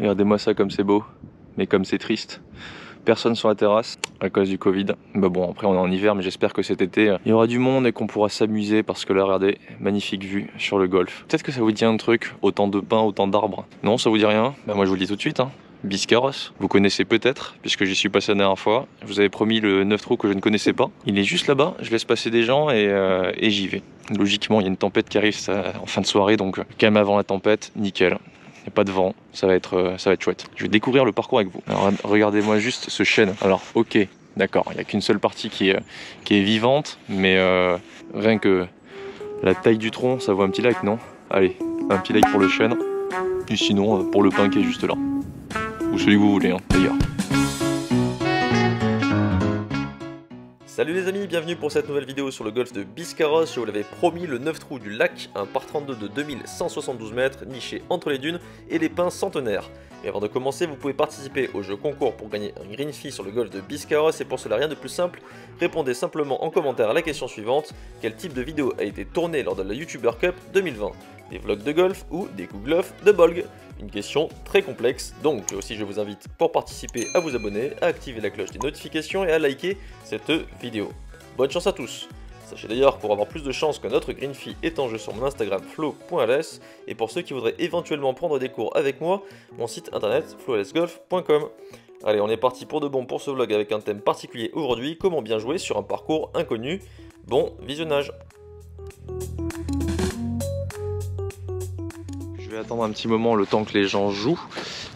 Regardez-moi ça comme c'est beau, mais comme c'est triste. Personne sur la terrasse à cause du Covid. Bah bon, après on est en hiver, mais j'espère que cet été il y aura du monde et qu'on pourra s'amuser parce que là, regardez, magnifique vue sur le golfe. Peut-être que ça vous dit un truc, autant de pins, autant d'arbres. Non, ça vous dit rien? Bah moi je vous le dis tout de suite, hein. Biscarrosse, vous connaissez peut-être, puisque j'y suis passé la dernière fois. Je vous avais promis le 9 trous que je ne connaissais pas. Il est juste là-bas, je laisse passer des gens et j'y vais. Logiquement, il y a une tempête qui arrive en fin de soirée, donc calme avant la tempête, nickel. Il n'y a pas de vent, ça va être chouette. Je vais découvrir le parcours avec vous. Alors regardez-moi juste ce chêne. Alors ok, d'accord, il n'y a qu'une seule partie qui est vivante, mais rien que la taille du tronc, ça vaut un petit like, non? Allez, un petit like pour le chêne, et sinon pour le pin qui est juste là. Ou celui que vous voulez, hein, d'ailleurs. Salut les amis, bienvenue pour cette nouvelle vidéo sur le golfe de Biscarrosse. Je vous l'avais promis, le 9 trous du lac, un par 32 de 2172 mètres, niché entre les dunes et les pins centenaires. Et avant de commencer, vous pouvez participer au jeu concours pour gagner un green fee sur le golfe de Biscarrosse. Et pour cela, rien de plus simple, répondez simplement en commentaire à la question suivante: quel type de vidéo a été tourné lors de la YouTuber Cup 2020? Des vlogs de golf ou des Googloff de Bolg? Une question très complexe, donc aussi je vous invite pour participer à vous abonner, à activer la cloche des notifications et à liker cette vidéo. Bonne chance à tous! Sachez d'ailleurs que pour avoir plus de chances que notre green fee est en jeu sur mon Instagram flow.ls, et pour ceux qui voudraient éventuellement prendre des cours avec moi, mon site internet flowlsgolf.com. Allez, on est parti pour de bon pour ce vlog avec un thème particulier aujourd'hui: comment bien jouer sur un parcours inconnu. Bon visionnage! Je vais attendre un petit moment le temps que les gens jouent.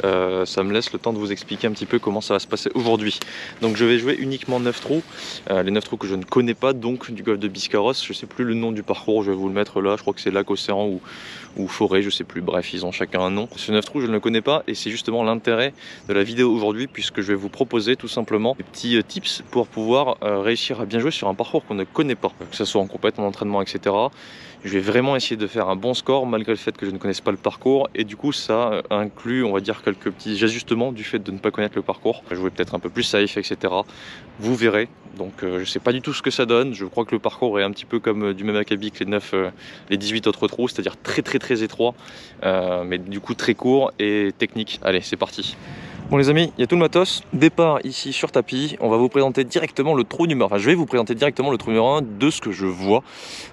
Ça me laisse le temps de vous expliquer un petit peu comment ça va se passer aujourd'hui. Donc je vais jouer uniquement 9 trous, les 9 trous que je ne connais pas, donc du golfe de Biscarrosse. Je ne sais plus le nom du parcours, je vais vous le mettre là, je crois que c'est lac, océan ou forêt, je sais plus, bref, ils ont chacun un nom. Ce 9 trous je ne le connais pas et c'est justement l'intérêt de la vidéo aujourd'hui, puisque je vais vous proposer tout simplement des petits tips pour pouvoir réussir à bien jouer sur un parcours qu'on ne connaît pas, que ce soit en compète, en entraînement, etc. Je vais vraiment essayer de faire un bon score malgré le fait que je ne connaisse pas le parcours, et du coup ça inclut, on va dire, quelques petits ajustements du fait de ne pas connaître le parcours. Jouer peut-être un peu plus safe, etc. Vous verrez. Donc je sais pas du tout ce que ça donne. Je crois que le parcours est un petit peu comme du même acabit que les 18 autres trous, c'est-à-dire très étroit, mais du coup très court et technique. Allez, c'est parti. Bon les amis, il y a tout le matos. Départ ici sur tapis. On va vous présenter directement le trou numéro 1. Enfin, je vais vous présenter directement le trou numéro 1 de ce que je vois.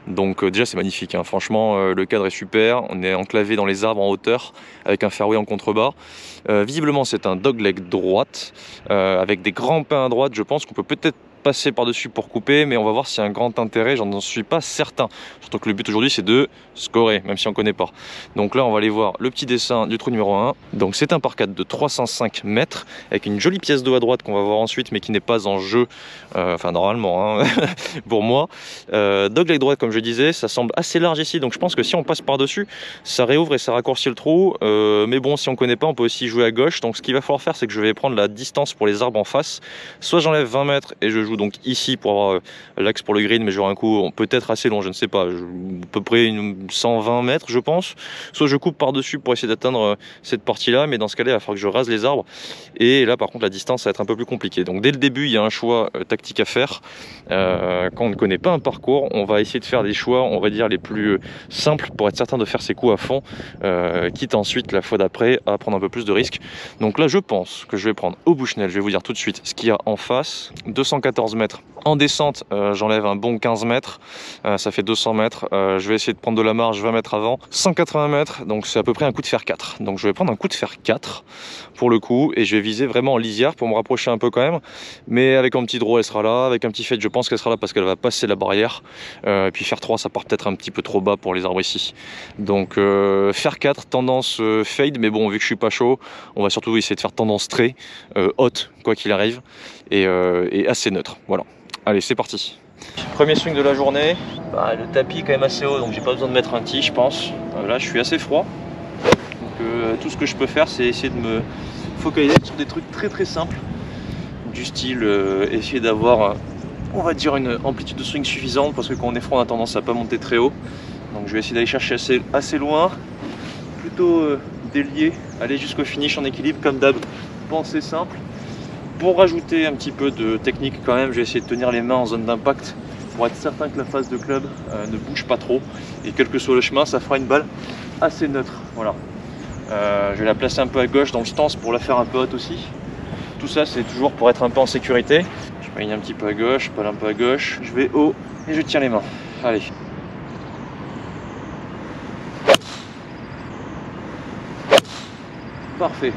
Donc déjà c'est magnifique, hein. Franchement le cadre est super. On est enclavé dans les arbres en hauteur avec un fairway en contrebas. Visiblement c'est un dogleg droite avec des grands pins à droite. Je pense qu'on peut peut-être passer par-dessus pour couper, mais on va voir s'il y a un grand intérêt, j'en suis pas certain. Surtout que le but aujourd'hui c'est de scorer, même si on connaît pas. Donc là on va aller voir le petit dessin du trou numéro 1. Donc c'est un par 4 de 305 mètres, avec une jolie pièce d'eau à droite qu'on va voir ensuite, mais qui n'est pas en jeu, enfin normalement, hein, pour moi. Dogleg droite comme je disais, ça semble assez large ici, donc je pense que si on passe par-dessus, ça réouvre et ça raccourcit le trou. Mais bon, si on connaît pas, on peut aussi jouer à gauche. Donc ce qu'il va falloir faire, c'est que je vais prendre la distance pour les arbres en face. Soit j'enlève 20 mètres et je joue donc ici pour avoir l'axe pour le green, mais j'aurai un coup peut-être assez long, je ne sais pas, à peu près 120 mètres je pense. Soit je coupe par-dessus pour essayer d'atteindre cette partie-là, mais dans ce cas-là, il va falloir que je rase les arbres. Et là par contre la distance ça va être un peu plus compliqué. Donc dès le début, il y a un choix tactique à faire. Quand on ne connaît pas un parcours, on va essayer de faire des choix, on va dire, les plus simples pour être certain de faire ses coups à fond, quitte ensuite la fois d'après à prendre un peu plus de risques. Donc là je pense que je vais prendre au Bushnell, je vais vous dire tout de suite ce qu'il y a en face. 214 mètres en descente, j'enlève un bon 15 mètres, ça fait 200 mètres. Je vais essayer de prendre de la marge 20 mètres avant, 180 mètres, donc c'est à peu près un coup de fer 4. Donc je vais prendre un coup de fer 4 pour le coup, et je vais viser vraiment en lisière pour me rapprocher un peu quand même, mais avec un petit draw elle sera là, avec un petit fade je pense qu'elle sera là parce qu'elle va passer la barrière, et puis fer 3 ça part peut-être un petit peu trop bas pour les arbres ici. Donc fer 4 tendance fade, mais bon vu que je suis pas chaud, on va surtout essayer de faire tendance très haute quoi qu'il arrive, et assez neutre. Voilà, allez c'est parti. Premier swing de la journée. Bah, le tapis est quand même assez haut, donc j'ai pas besoin de mettre un tee je pense. Là je suis assez froid, donc tout ce que je peux faire c'est essayer de me focaliser sur des trucs très simples, du style essayer d'avoir on va dire une amplitude de swing suffisante, parce que quand on est froid on a tendance à pas monter très haut. Donc je vais essayer d'aller chercher assez loin, plutôt délié, aller jusqu'au finish en équilibre comme d'hab. Pensée simple. Pour rajouter un petit peu de technique quand même, je vais essayer de tenir les mains en zone d'impact pour être certain que la face de club ne bouge pas trop, et quel que soit le chemin ça fera une balle assez neutre. Voilà. Je vais la placer un peu à gauche dans le stance pour la faire un peu haute aussi. Tout ça c'est toujours pour être un peu en sécurité. Je m'aligne un petit peu à gauche, pas un peu à gauche. Je vais haut et je tiens les mains. Allez. Parfait.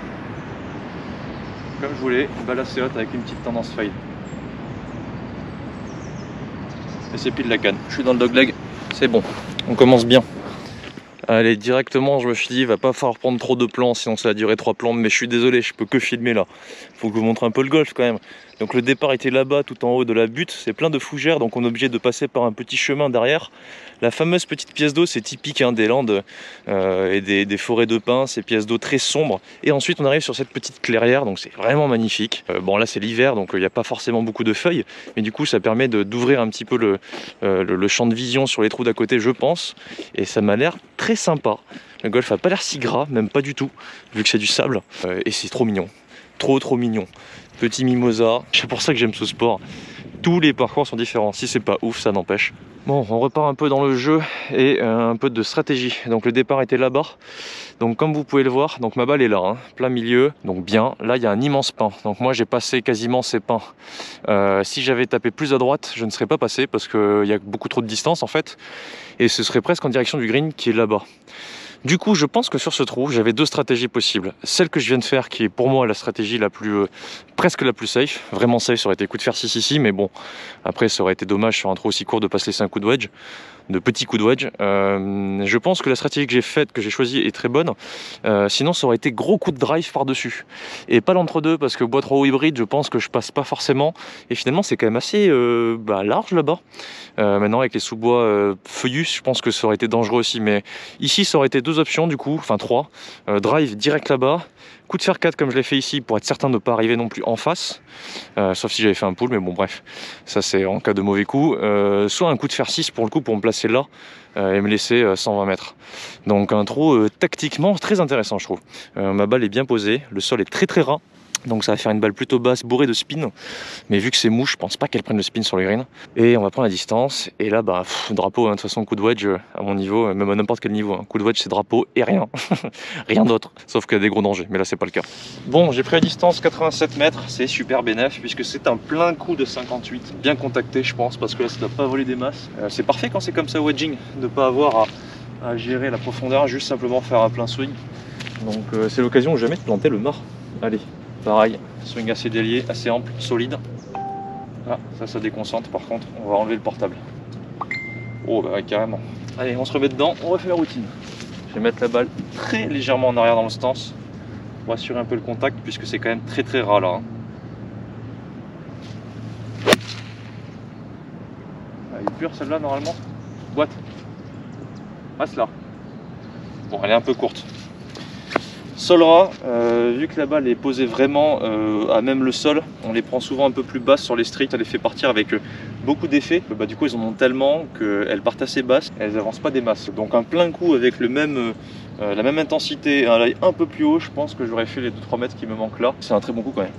Comme je voulais, une balle assez haute avec une petite tendance fade. Et c'est pile la canne. Je suis dans le dogleg, c'est bon. On commence bien. Allez, directement, je me suis dit, il va pas falloir prendre trop de plans, sinon ça va durer 3 plombes, mais je suis désolé, je peux que filmer là. Faut que je vous montre un peu le golf quand même. Donc le départ était là-bas, tout en haut de la butte, c'est plein de fougères, donc on est obligé de passer par un petit chemin derrière. La fameuse petite pièce d'eau, c'est typique hein, des Landes et des forêts de pins, ces pièces d'eau très sombres. Et ensuite on arrive sur cette petite clairière, donc c'est vraiment magnifique. Bon là c'est l'hiver, donc il n'y a pas forcément beaucoup de feuilles, mais du coup ça permet d'ouvrir un petit peu le champ de vision sur les trous d'à côté, je pense. Et ça m'a l'air très sympa. Le golf a pas l'air si gras, même pas du tout, vu que c'est du sable. Et c'est trop mignon, trop mignon. Petit mimosa, c'est pour ça que j'aime ce sport. Tous les parcours sont différents, si c'est pas ouf, ça n'empêche. Bon, on repart un peu dans le jeu et un peu de stratégie. Donc le départ était là-bas. Donc comme vous pouvez le voir, donc ma balle est là, hein, plein milieu, donc bien. Là il y a un immense pin, donc moi j'ai passé quasiment ces pins. Si j'avais tapé plus à droite, je ne serais pas passé parce qu'il y a beaucoup trop de distance en fait. Et ce serait presque en direction du green qui est là-bas. Du coup, je pense que sur ce trou, j'avais 2 stratégies possibles. Celle que je viens de faire, qui est pour moi la stratégie la plus, presque la plus safe. Vraiment safe, ça aurait été coup de fer 6 ici, mais bon, après ça aurait été dommage sur un trou aussi court de pas se laisser un coup de wedge, de petits coups de wedge. Je pense que la stratégie que j'ai faite, que j'ai choisie, est très bonne. Sinon, ça aurait été gros coup de drive par-dessus. Et pas l'entre-deux, parce que bois trop haut hybride, je pense que je passe pas forcément. Et finalement, c'est quand même assez large là-bas. Maintenant, avec les sous-bois feuillus, je pense que ça aurait été dangereux aussi. Mais ici, ça aurait été 2 options du coup, enfin 3. Drive direct là-bas, coup de fer 4 comme je l'ai fait ici pour être certain de ne pas arriver non plus en face, sauf si j'avais fait un pull, mais bon bref, ça c'est en cas de mauvais coup. Soit un coup de fer 6 pour le coup pour me placer là et me laisser 120 mètres. Donc un trou tactiquement très intéressant je trouve. Ma balle est bien posée, le sol est très ras. Donc ça va faire une balle plutôt basse, bourrée de spin. Mais vu que c'est mou, je pense pas qu'elle prenne le spin sur le green. Et on va prendre la distance. Et là, bah, drapeau, hein, de toute façon, coup de wedge à mon niveau, même à n'importe quel niveau. Hein. Coup de wedge, c'est drapeau et rien. Rien d'autre. Sauf qu'il y a des gros dangers. Mais là, c'est pas le cas. Bon, j'ai pris la distance 87 mètres. C'est super bénef puisque c'est un plein coup de 58. Bien contacté, je pense, parce que là, ça doit pas voler des masses. C'est parfait quand c'est comme ça, wedging, de pas avoir à gérer la profondeur, juste simplement faire un plein swing. Donc, c'est l'occasion ou jamais de planter le mât. Allez. Pareil, swing assez délié, assez ample, solide. Ah, ça déconcentre par contre, on va enlever le portable. Oh bah ouais, carrément. Allez, on se remet dedans, on refait la routine. Je vais mettre la balle très légèrement en arrière dans le stance pour assurer un peu le contact puisque c'est quand même très ras là. Hein. Elle est pure celle-là normalement. Boîte. Reste là. Bon, elle est un peu courte. Sol ras, vu que la balle est posée vraiment à même le sol, on les prend souvent un peu plus basses sur les streets, ça les fait partir avec beaucoup d'effets. Bah, du coup, ils en ont tellement qu'elles partent assez basses, elles n'avancent pas des masses. Donc un plein coup avec la même intensité, un lie un peu plus haut, je pense que j'aurais fait les 2-3 mètres qui me manquent là. C'est un très bon coup quand même.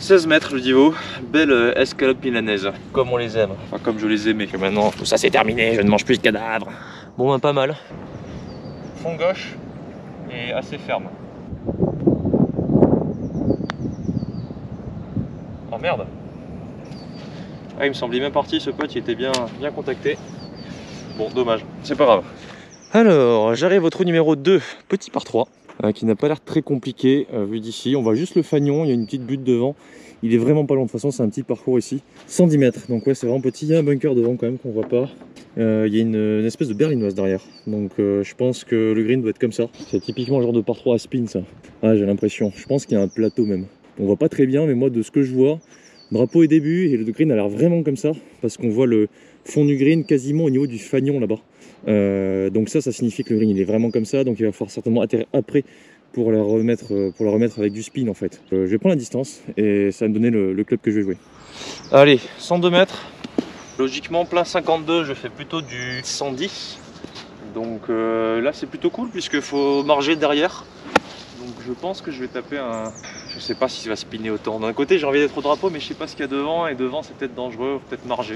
16 mètres le Divo, belle escalope milanaise, comme on les aime, enfin comme je les aimais, que maintenant tout ça c'est terminé, je ne mange plus de cadavres. Bon ben pas mal. Fond gauche et assez ferme. Oh merde. Ah, il me semblait bien parti ce pote, il était bien contacté. Bon dommage, c'est pas grave. Alors j'arrive au trou numéro 2, petit par 3. Qui n'a pas l'air très compliqué vu d'ici. On voit juste le fanion, il y a une petite butte devant. Il est vraiment pas long, de toute façon c'est un petit parcours ici. 110 mètres, donc ouais c'est vraiment petit. Il y a un bunker devant quand même qu'on voit pas. Il y a une espèce de berlinoise derrière. Donc je pense que le green doit être comme ça. C'est typiquement le genre de par 3 à spin ça. Ah j'ai l'impression. Je pense qu'il y a un plateau même. On voit pas très bien mais moi de ce que je vois, drapeau et début et le green a l'air vraiment comme ça. Parce qu'on voit le fond du green quasiment au niveau du fanion là-bas. Donc ça signifie que le green il est vraiment comme ça, donc il va falloir certainement atterrir après pour la remettre avec du spin en fait. Je vais prendre la distance et ça va me donner le club que je vais jouer. Allez, 102 mètres. Logiquement plein 52, je fais plutôt du 110. Donc là c'est plutôt cool puisqu'il faut marger derrière. Donc je pense que je vais taper un... Je sais pas si ça va spinner autant. D'un côté j'ai envie d'être au drapeau mais je sais pas ce qu'il y a devant et devant c'est peut-être dangereux, peut-être marger.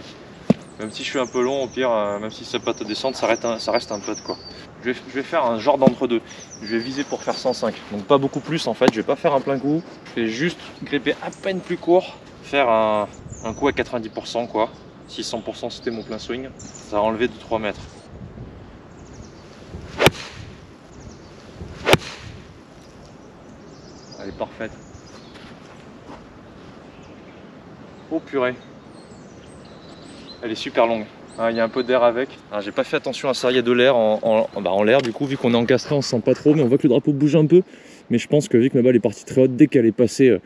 Même si je suis un peu long, au pire, même si c'est pas à descendre, ça reste un putt quoi. Je vais faire un genre d'entre-deux. Je vais viser pour faire 105. Donc pas beaucoup plus en fait, je vais pas faire un plein coup. Je vais juste gripper à peine plus court, faire un coup à 90% quoi. Si 100% c'était mon plein swing, ça va enlever de 3 mètres. Elle est parfaite. Oh purée. Elle est super longue. Il y a un peu d'air avec. J'ai pas fait attention à ça, il y a de l'air en l'air du coup, vu qu'on est encastré on se sent pas trop, mais on voit que le drapeau bouge un peu. Mais je pense que vu que ma balle est partie très haute, dès qu'elle est passée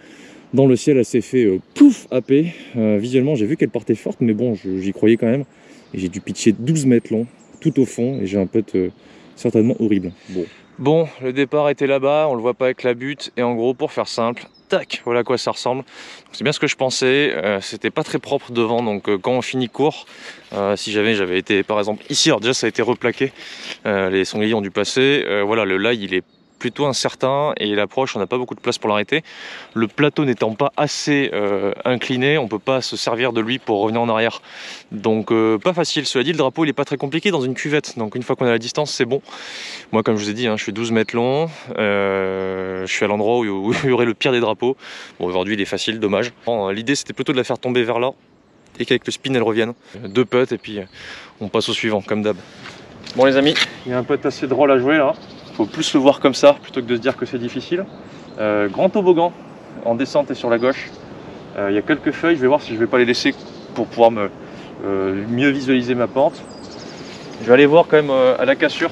dans le ciel, elle s'est fait pouf happer. Visuellement j'ai vu qu'elle partait forte, mais bon j'y croyais quand même. Et j'ai dû pitcher 12 mètres long, tout au fond, et j'ai un putt certainement horrible. Bon, le départ était là-bas, on le voit pas avec la butte, et en gros pour faire simple, tac, voilà à quoi ça ressemble. C'est bien ce que je pensais, c'était pas très propre devant, donc quand on finit court, si j'avais été par exemple ici, alors déjà ça a été replaqué, les sangliers ont dû passer, voilà, le lie il est plutôt incertain et l'approche on n'a pas beaucoup de place pour l'arrêter. Le plateau n'étant pas assez incliné, on peut pas se servir de lui pour revenir en arrière, donc pas facile. Cela dit, le drapeau il est pas très compliqué dans une cuvette, donc une fois qu'on a la distance c'est bon. Moi comme je vous ai dit, je suis 12 mètres long, je suis à l'endroit où il y aurait le pire des drapeaux. Bon aujourd'hui il est facile, dommage. L'idée c'était plutôt de la faire tomber vers là et qu'avec le spin elle revienne. 2 putts et puis on passe au suivant comme d'hab. Bon les amis, il y a un putt assez drôle à jouer là. Faut plus le voir comme ça plutôt que de se dire que c'est difficile. Grand toboggan en descente et sur la gauche. Il y a quelques feuilles, je vais voir si je vais pas les laisser pour pouvoir mieux visualiser ma pente. Je vais aller voir quand même à la cassure.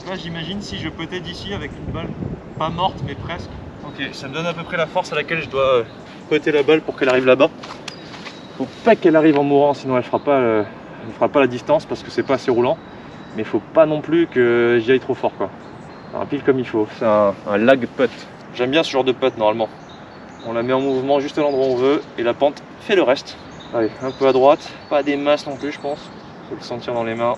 Là j'imagine si je puttais d'ici avec une balle pas morte mais presque. Ok, ça me donne à peu près la force à laquelle je dois putter la balle pour qu'elle arrive là-bas. Faut pas qu'elle arrive en mourant, sinon elle fera pas la distance parce que c'est pas assez roulant. Mais il faut pas non plus que j'y aille trop fort quoi. Alors, pile comme il faut, c'est un lag putt. J'aime bien ce genre de putt normalement. On la met en mouvement juste à l'endroit où on veut et la pente fait le reste. Allez, un peu à droite, pas des masses non plus je pense. Faut le sentir dans les mains.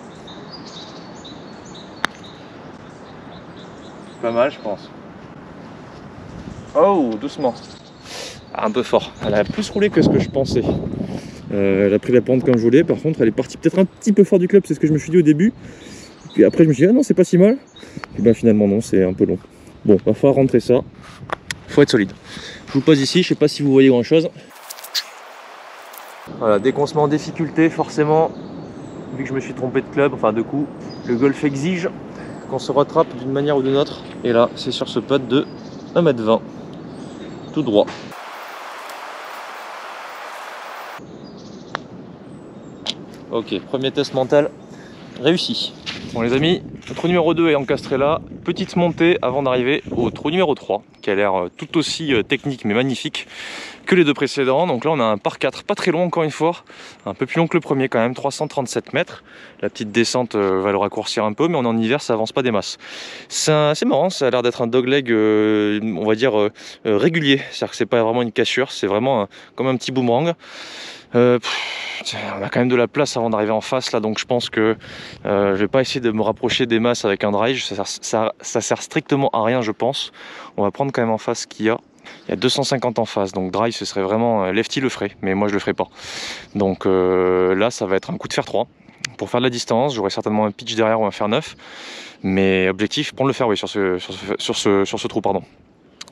Pas mal je pense. Oh, doucement. Un peu fort. Elle a plus roulé que ce que je pensais. Elle a pris la pente comme je voulais, par contre elle est partie peut-être un petit peu fort du club, c'est ce que je me suis dit au début. Puis après je me suis dit ah non c'est pas si mal. Et ben finalement non, c'est un peu long. Bon, va falloir rentrer ça. Faut être solide. Je vous pose ici, je sais pas si vous voyez grand chose. Voilà, dès qu'on se met en difficulté, forcément, vu que je me suis trompé de club, enfin de coup, le golf exige qu'on se rattrape d'une manière ou d'une autre. Et là, c'est sur ce putt de 1m20, tout droit. Ok, premier test mental réussi. Bon les amis, le trou numéro 2 est encastré là. Petite montée avant d'arriver au trou numéro 3, qui a l'air tout aussi technique mais magnifique que les deux précédents. Donc là on a un par 4, pas très long encore une fois, un peu plus long que le premier quand même, 337 mètres. La petite descente va le raccourcir un peu, mais on est en hiver, ça avance pas des masses. C'est marrant, ça a l'air d'être un dogleg, on va dire régulier. C'est-à-dire que c'est pas vraiment une cassure, c'est vraiment comme un petit boomerang. On a quand même de la place avant d'arriver en face là, donc je pense que je vais pas essayer de me rapprocher des masses avec un drive, ça sert strictement à rien je pense. On va prendre quand même en face ce qu'il y a. Il y a 250 en face, donc drive ce serait vraiment lefty le ferait, mais moi je le ferai pas. Donc là ça va être un coup de fer 3 pour faire de la distance. J'aurai certainement un pitch derrière ou un fer 9, mais objectif prendre le fairway sur ce trou pardon.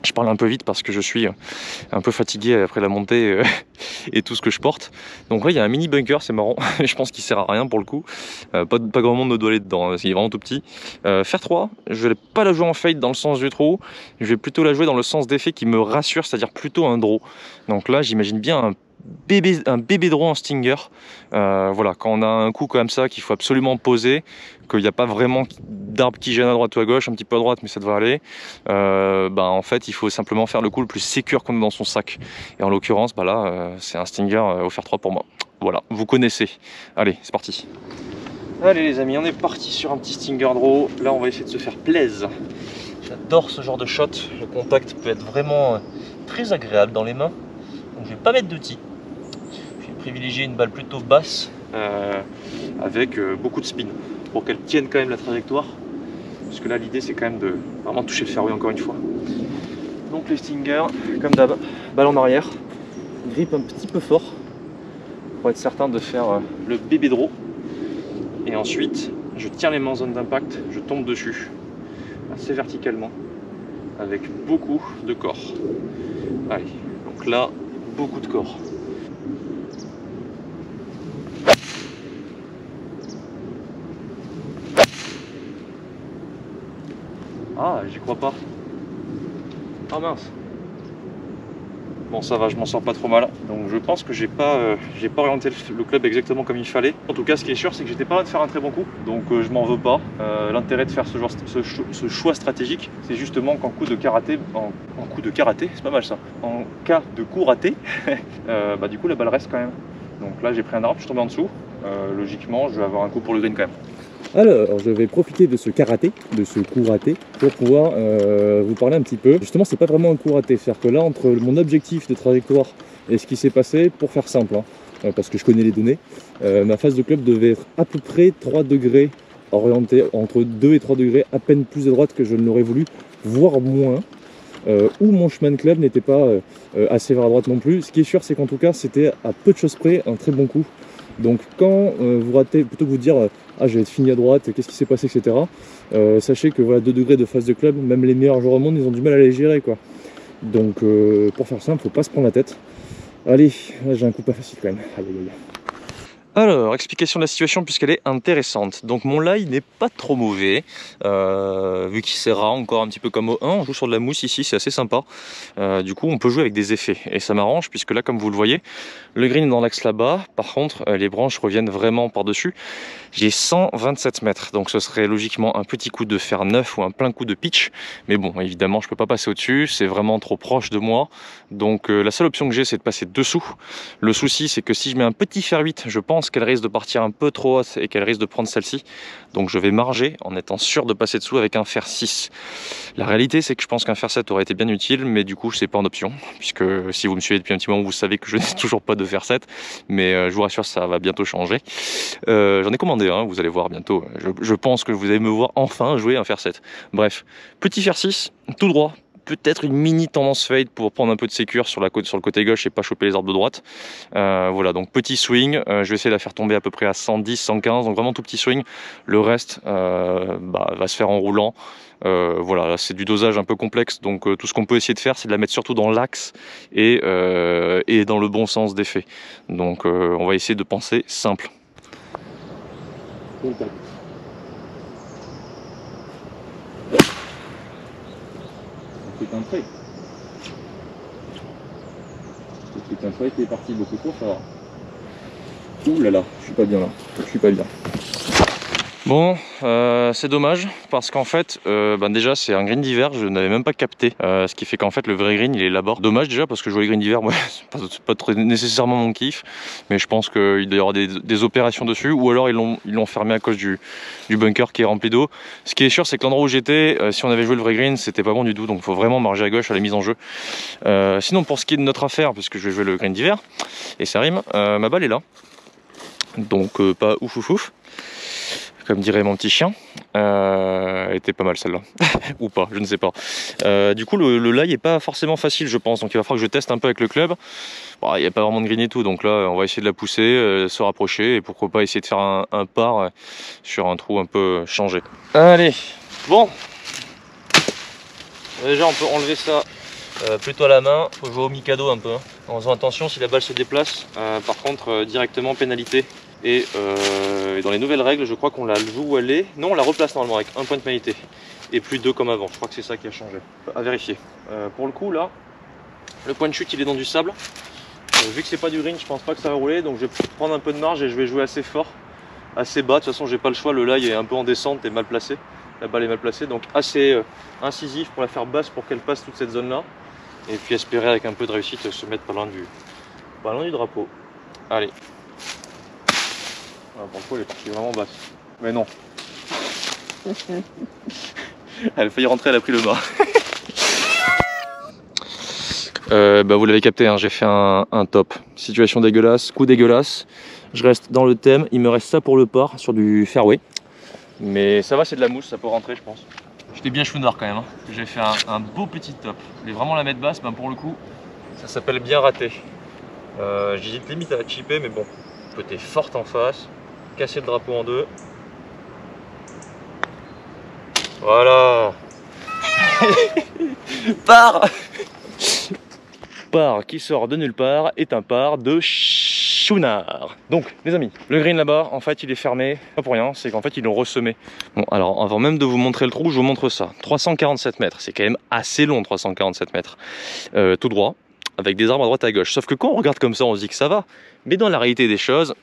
Je parle un peu vite parce que je suis un peu fatigué après la montée et tout ce que je porte. Donc là il y a un mini bunker, c'est marrant, je pense qu'il sert à rien pour le coup. Pas grand monde ne doit aller dedans, il est vraiment tout petit. Fer 3, je vais pas la jouer en fade dans le sens du trou, je vais plutôt la jouer dans le sens d'effet qui me rassure, c'est-à-dire plutôt un draw. Donc là j'imagine bien un bébé draw en stinger. Voilà, quand on a un coup comme ça qu'il faut absolument poser, qu'il n'y a pas vraiment d'arbre qui gêne à droite ou à gauche, un petit peu à droite mais ça devrait aller, en fait il faut simplement faire le coup le plus sécure qu'on a dans son sac. Et en l'occurrence là c'est un stinger au fer 3 pour moi. Voilà, vous connaissez. Allez, c'est parti. Allez les amis, on est parti sur un petit stinger draw. Là on va essayer de se faire plaisir. J'adore ce genre de shot, le contact peut être vraiment très agréable dans les mains. Donc je vais pas mettre de tee. Je vais privilégier une balle plutôt basse avec beaucoup de spin pour qu'elle tienne quand même la trajectoire. Parce que là l'idée c'est quand même de vraiment toucher le fairway encore une fois. Donc les stingers, comme d'hab, balle en arrière, grip un petit peu fort. pour être certain de faire le bébé draw. Et ensuite, je tiens les mains en zone d'impact, je tombe dessus, assez verticalement, avec beaucoup de corps. Allez, donc là, beaucoup de corps. Ah, j'y crois pas. Ah mince. Bon, ça va, je m'en sors pas trop mal. Donc je pense que j'ai pas orienté le club exactement comme il fallait. En tout cas, ce qui est sûr, c'est que j'étais pas là de faire un très bon coup. Donc je m'en veux pas. L'intérêt de faire ce choix stratégique, c'est justement qu'en coup de karaté, en coup de karaté, c'est pas mal ça. En cas de coup raté, bah du coup la balle reste quand même. Donc là, j'ai pris un arbre, je suis tombé en dessous. Logiquement, je vais avoir un coup pour le green quand même. Alors, je vais profiter de ce karaté, de ce coup raté, pour pouvoir vous parler un petit peu. Justement, c'est pas vraiment un coup raté, c'est-à-dire que là, entre mon objectif de trajectoire et ce qui s'est passé, pour faire simple, hein, parce que je connais les données, ma phase de club devait être à peu près 3 degrés orientée, entre 2 et 3 degrés, à peine plus à droite que je ne l'aurais voulu, voire moins. Où mon chemin de club n'était pas assez vers la droite non plus. Ce qui est sûr, c'est qu'en tout cas, c'était à peu de choses près un très bon coup. Donc quand vous ratez, plutôt que vous dire ah je vais être fini à droite, qu'est-ce qui s'est passé, etc. Sachez que voilà, 2 degrés de phase de club, même les meilleurs joueurs au monde, ils ont du mal à les gérer, quoi. Donc pour faire simple, faut pas se prendre la tête. Allez, là j'ai un coup pas facile quand même. Aïe, aïe, aïe. Alors, explication de la situation puisqu'elle est intéressante. Donc mon lie n'est pas trop mauvais, vu qu'il sert encore un petit peu comme au 1, on joue sur de la mousse ici, c'est assez sympa. Du coup on peut jouer avec des effets et ça m'arrange puisque là comme vous le voyez, le green est dans l'axe là-bas, par contre les branches reviennent vraiment par-dessus. J'ai 127 mètres, donc ce serait logiquement un petit coup de fer 9 ou un plein coup de pitch, mais bon évidemment je peux pas passer au-dessus, c'est vraiment trop proche de moi, donc la seule option que j'ai c'est de passer dessous. Le souci c'est que si je mets un petit fer 8, je pense qu'elle risque de partir un peu trop haute et qu'elle risque de prendre celle-ci, donc je vais marger en étant sûr de passer dessous avec un fer 6. La réalité c'est que je pense qu'un fer 7 aurait été bien utile, mais du coup c'est pas en option, puisque si vous me suivez depuis un petit moment vous savez que je n'ai toujours pas de fer 7, mais je vous rassure ça va bientôt changer. J'en ai commandé un, vous allez voir bientôt, je pense que vous allez me voir enfin jouer un fer 7. Bref, petit fer 6, tout droit, peut-être une mini tendance fade pour prendre un peu de sécure sur le côté gauche et pas choper les arbres de droite. Voilà, donc petit swing, je vais essayer de la faire tomber à peu près à 110, 115, donc vraiment tout petit swing. Le reste va se faire en roulant. Voilà, c'est du dosage un peu complexe, donc tout ce qu'on peut essayer de faire c'est de la mettre surtout dans l'axe et dans le bon sens d'effet. Donc on va essayer de penser simple. C'est un trait. C'est un trait qui est parti beaucoup trop fort. Ouh là là, je suis pas bien là. Je suis pas bien. Bon, c'est dommage parce qu'en fait, déjà c'est un green d'hiver, je n'avais même pas capté, ce qui fait qu'en fait le vrai green il est là-bas. Dommage déjà parce que jouer green d'hiver, moi, c'est pas très nécessairement mon kiff, mais je pense qu'il doit y avoir des opérations dessus, ou alors ils l'ont fermé à cause du bunker qui est rempli d'eau. Ce qui est sûr c'est que l'endroit où j'étais, si on avait joué le vrai green, c'était pas bon du tout, donc il faut vraiment marger à gauche à la mise en jeu. Sinon pour ce qui est de notre affaire, puisque je vais jouer le green d'hiver, et ça rime, ma balle est là, donc pas ouf ouf ouf. Comme dirait mon petit chien, elle était pas mal celle-là, ou pas, je ne sais pas. Du coup, le lie est pas forcément facile, je pense, donc il va falloir que je teste un peu avec le club. Bon, il n'y a pas vraiment de green et tout, donc là, on va essayer de la pousser, se rapprocher, et pourquoi pas essayer de faire un par sur un trou un peu changé. Allez, bon. Déjà, on peut enlever ça plutôt à la main, faut jouer au Mikado un peu, hein, en faisant attention si la balle se déplace. Par contre, directement pénalité. Et dans les nouvelles règles, je crois qu'on la joue où elle est. Non, on la replace normalement avec un point de pénalité. Et plus 2 comme avant. Je crois que c'est ça qui a changé. À vérifier. Pour le coup, là, le point de chute, il est dans du sable. Vu que c'est pas du green, je pense pas que ça va rouler. Donc je vais prendre un peu de marge et je vais jouer assez fort, assez bas. De toute façon, j'ai pas le choix. Le lie est un peu en descente et mal placé. La balle est mal placée. Donc assez incisif pour la faire basse pour qu'elle passe toute cette zone-là. Et puis espérer avec un peu de réussite se mettre pas loin du drapeau. Allez. Ah, pour le coup, elle est partie vraiment basse. Mais non. Elle a failli rentrer, elle a pris le bas. Vous l'avez capté, hein, j'ai fait un top. Situation dégueulasse, coup dégueulasse. Je reste dans le thème. Il me reste ça pour le par sur du fairway. Mais ça va, c'est de la mousse, ça peut rentrer, je pense. J'étais bien chouinard quand même. Hein. J'ai fait un beau petit top. Je vais vraiment la mettre basse, pour le coup, ça s'appelle bien raté. J'hésite limite à la chipper, mais bon. Côté forte en face, casser le drapeau en deux. Voilà. Par qui sort de nulle part est un par de Chouinard. Donc les amis, le green là-bas, en fait il est fermé, pas pour rien, c'est qu'en fait ils l'ont ressemé. Bon alors avant même de vous montrer le trou, je vous montre ça. 347 mètres, c'est quand même assez long 347 mètres. Tout droit, avec des arbres à droite à gauche. Sauf que quand on regarde comme ça, on se dit que ça va. Mais dans la réalité des choses...